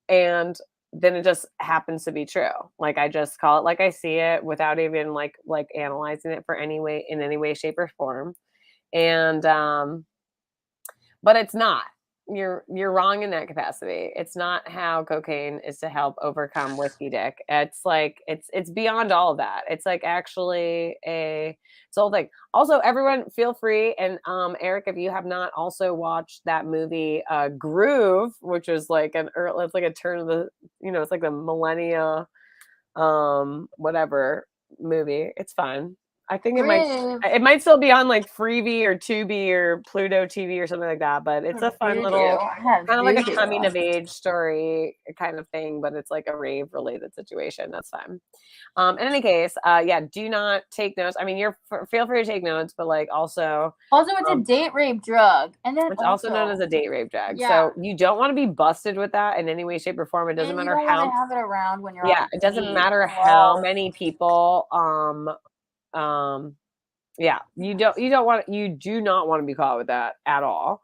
And then it just happens to be true. Like I just call it like I see it without even like analyzing it in any way, shape, or form. And but it's not. You're wrong in that capacity. It's not how cocaine is to help overcome whiskey dick. It's like it's beyond all of that. It's like actually it's whole thing. Also, everyone feel free, and Eric, if you have not also watched that movie Groove, which is like it's like a turn of the, you know, it's like the millennia whatever movie. It's fun. I think it might still be on like Freevee or Tubi or Pluto TV or something like that, but it's a fun little kind of like a coming of age story kind of thing, but it's like a rave related situation. That's fun. In any case, do not take notes. I mean, feel free to take notes, but like also it's a date rape drug, and then it's also known as a date rape drug. Yeah. So you don't want to be busted with that in any way, shape, or form. It doesn't matter how. You don't want to have it around when you're on it doesn't matter how many people you do not want to be caught with that at all.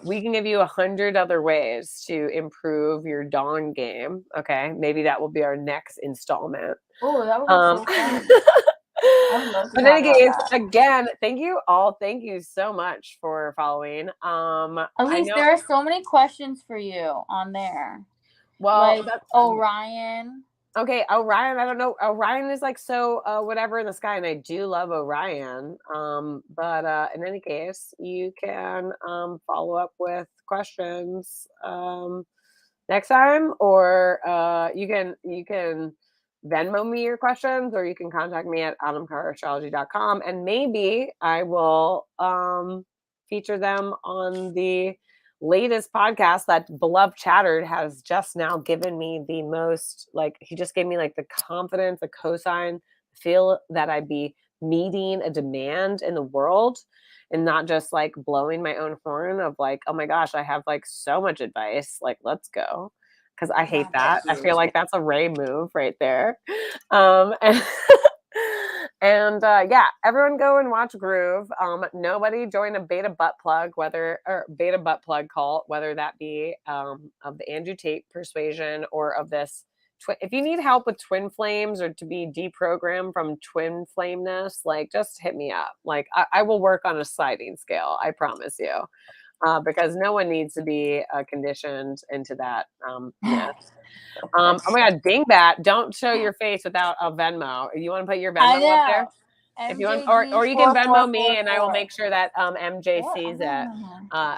We can give you 100 other ways to improve your dawn game. Okay, maybe that will be our next installment. Oh, that would be so fun. But in any case, again, thank you all. Thank you so much for following. Elise, there are so many questions for you on there. Well, like Orion. Okay, Orion, I don't know. Orion is like so whatever in the sky, and I do love Orion. But in any case, you can follow up with questions next time, or you can Venmo me your questions, or you can contact me at autumncarrastrology.com, and maybe I will feature them on the latest podcast that Beloved Chattered has just now given me the most, like, he just gave me like the confidence, the cosign, feel that I'd be meeting a demand in the world and not just like blowing my own horn of like, oh my gosh, I have like so much advice, like, let's go. Because I hate that. I feel like that's a Ray move right there. And everyone go and watch Groove. Nobody join a Beta-ButtPlug, Beta-ButtPlug cult, whether that be of the Andrew Tate persuasion or of this. If you need help with twin flames or to be deprogrammed from twin flameness, like just hit me up. Like I will work on a sliding scale. I promise you. Because no one needs to be conditioned into that myth. Oh my God, Dingbat! Don't show your face without a Venmo. You want to put your Venmo up there? If you want, or you can Venmo me, and I will make sure that MJ sees it.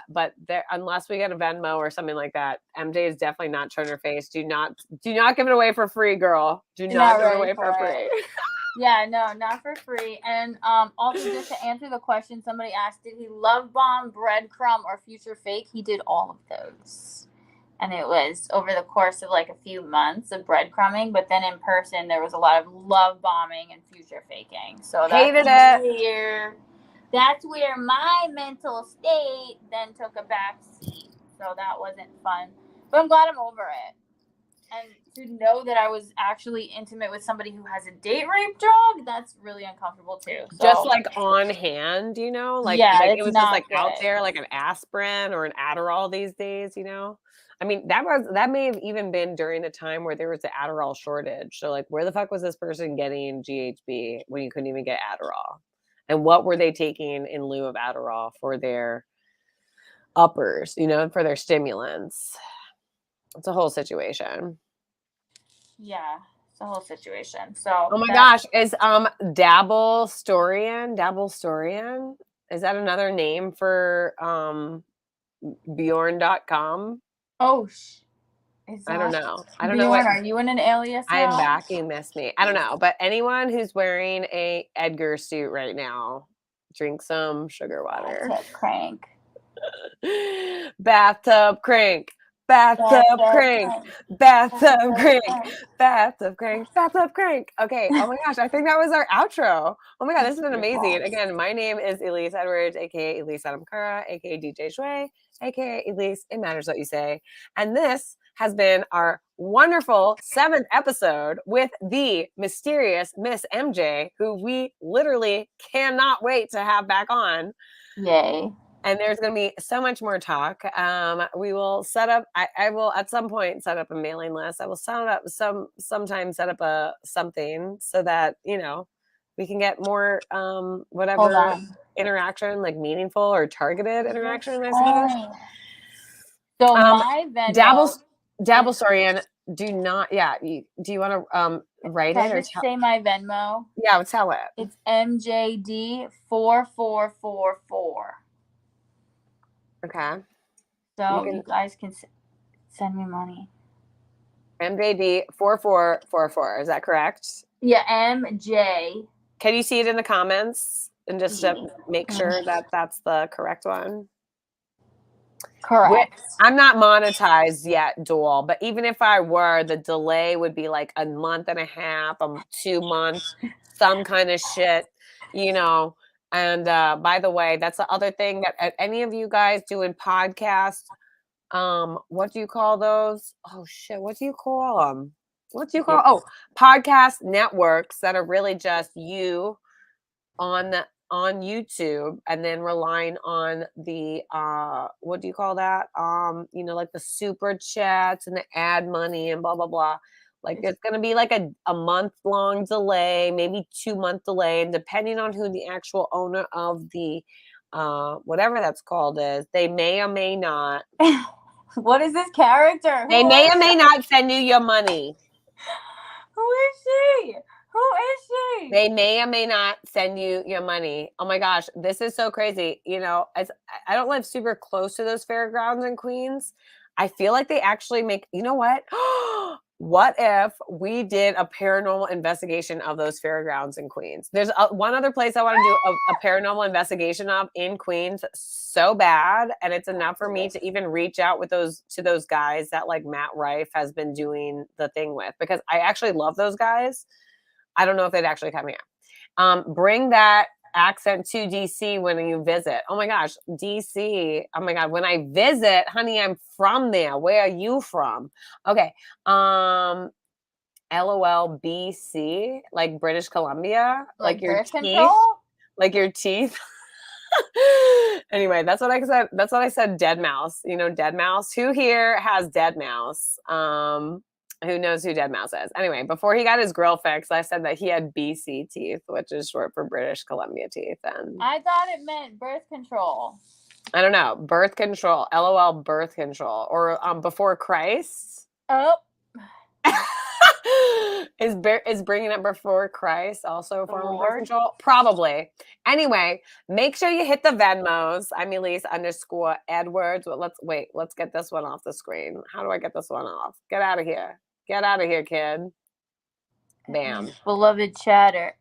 But unless we get a Venmo or something like that, MJ is definitely not showing her face. Do not give it away for free, girl. Do not give it away for free. Yeah, no, not for free. And also, just to answer the question somebody asked, did he love bomb, breadcrumb, or future fake? He did all of those. And it was over the course of like a few months of breadcrumbing, but then in person there was a lot of love bombing and future faking. So that's where my mental state then took a back seat. So that wasn't fun. But I'm glad I'm over it. And to know that I was actually intimate with somebody who has a date rape drug, that's really uncomfortable too. So, just like on hand, you know, like, yeah, like it's it was just not like out good. there, like an aspirin or an Adderall these days, you know. I mean, that may have even been during a time where there was the Adderall shortage. So like, where the fuck was this person getting GHB when you couldn't even get Adderall? And what were they taking in lieu of Adderall for their uppers, you know, for their stimulants? It's a whole situation. Yeah, it's a whole situation. So, Oh my gosh, is Dabble Storian? Is that another name for Bjorn.com? Oh, I don't know. I don't know Bjorn, what are you in an alias I am now? back. You missed me. I don't know, but anyone who's wearing a Edgar suit right now, drink some sugar water. Bathtub crank. Bathtub crank. Bathtub crank. Bathtub crank. Bathtub crank. Bathtub crank. Okay. Oh my gosh. I think that was our outro. Oh my God. This has been amazing. Again, my name is ELISE Edwards, aka ELISE Adamkara, aka DJ Jouez, aka ELISE It Matters What You Say. And this has been our wonderful 7th episode with the mysterious Miss MJ, who we literally cannot wait to have back on. Yay. And there's going to be so much more talk. We will set up, I will at some point set up a mailing list. I will set up sometimes set up a something so that, you know, we can get more whatever interaction, like meaningful or targeted interaction, I suppose. So my Venmo. Dabble Storian, do not, do you want to write it or say my Venmo? Yeah, tell it. It's MJD4444. Okay. So you guys can send me money. MJD4444, is that correct? Yeah, MJ. Can you see it in the comments and just make sure that that's the correct one? Correct. I'm not monetized yet, Dual, but even if I were, the delay would be like a month and a half, 2 months, some kind of shit, you know. And by the way, that's the other thing that any of you guys doing podcasts, what do you call those? Oh shit, what do you call them? What do you call podcast networks that are really just you on YouTube and then relying on the what do you call that? You know, like the super chats and the ad money and blah blah blah. Like it's gonna be like a month-long delay, maybe 2-month delay, and depending on who the actual owner of the whatever that's called is, they may or may not. What is this character? They may or may not send you your money. Who is she? Who is she? They may or may not send you your money. Oh my gosh, this is so crazy. You know, I don't live super close to those fairgrounds in Queens. I feel like they actually make, you know what? What if we did a paranormal investigation of those fairgrounds in Queens? There's one other place I want to do a paranormal investigation of in Queens so bad. And it's enough for me to even reach out with to those guys that like Matt Rife has been doing the thing with, because I actually love those guys. I don't know if they'd actually come here. Bring that accent to DC when you visit. Oh my gosh, DC. Oh my God, when I visit, honey, I'm from there. Where are you from? Okay. LOL BC, like British Columbia, like your teeth, control? Like your teeth. Anyway, that's what I said. That's what I said. Dead mouse. You know, dead mouse. Who here has dead mouse? Who knows who dead mouse is? Anyway, before he got his grill fixed, I said that he had BC teeth, which is short for British Columbia teeth. And I thought it meant birth control. I don't know. Birth control. LOL birth control. Or before Christ. Oh. Is bringing up before Christ also a form of birth control? Probably. Anyway, make sure you hit the Venmos. I'm ELISE_Edwards. Well, let's get this one off the screen. How do I get this one off? Get out of here. Get out of here, kid. Bam. Beloved chatter.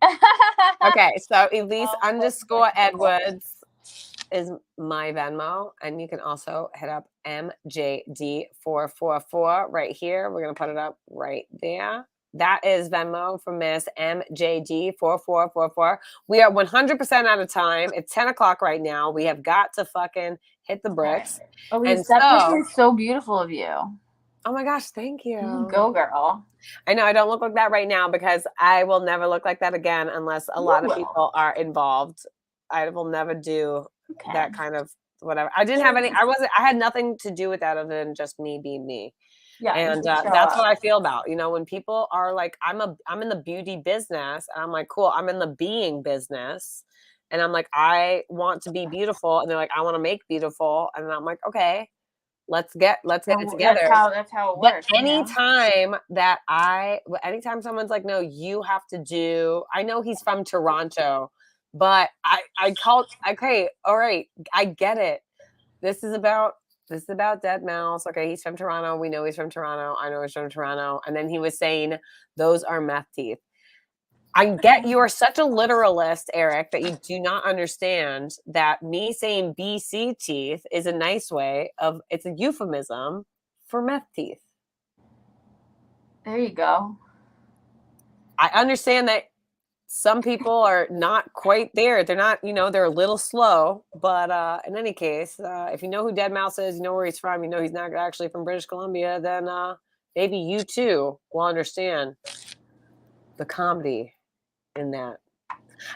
Okay, so ELISE_Edwards is my Venmo, and you can also hit up MJD444 right here. We're gonna put it up right there. That is Venmo for Miss MJD4444. We are 100% out of time. It's 10 o'clock right now. We have got to fucking hit the bricks. Oh, that picture is so beautiful of you. Oh my gosh, thank you. Go, girl. I know I don't look like that right now because I will never look like that again unless a lot of people are involved. I will never do that kind of whatever. I didn't have any. I had nothing to do with that other than just me being me. Yeah, And that's what I feel about, you know, when people are like, I'm in the beauty business, and I'm like, cool, I'm in the being business, and I'm like, I want to be beautiful, and they're like, I want to make beautiful, and I'm like, okay, let's get it together. That's how it works. But anytime someone's like, no, you have to do, I know he's from Toronto, but I called, okay, all right, I get it. This is about Dead Mouse. Okay, he's from Toronto. We know he's from Toronto. I know he's from Toronto. And then he was saying, those are meth teeth. I get you are such a literalist, Eric, that you do not understand that me saying BC teeth is a nice way of, it's a euphemism for meth teeth. There you go. I understand that some people are not quite there. They're not, you know, they're a little slow. But in any case, if you know who Dead Mouse is, you know where he's from, you know he's not actually from British Columbia, then maybe you too will understand the comedy in that.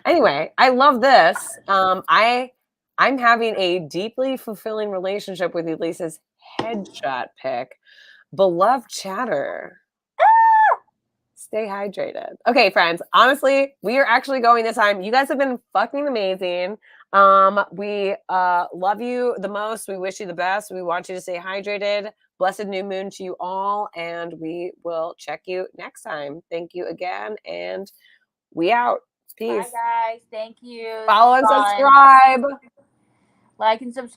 Anyway, I love this. I'm having a deeply fulfilling relationship with Elise's headshot pick. Beloved chatter. Stay hydrated. Okay, friends. Honestly, we are actually going this time. You guys have been fucking amazing. We love you the most. We wish you the best. We want you to stay hydrated. Blessed new moon to you all, and we will check you next time. Thank you again, and we out. Peace. Bye, guys. Thank you. Follow and subscribe. Like and subscribe.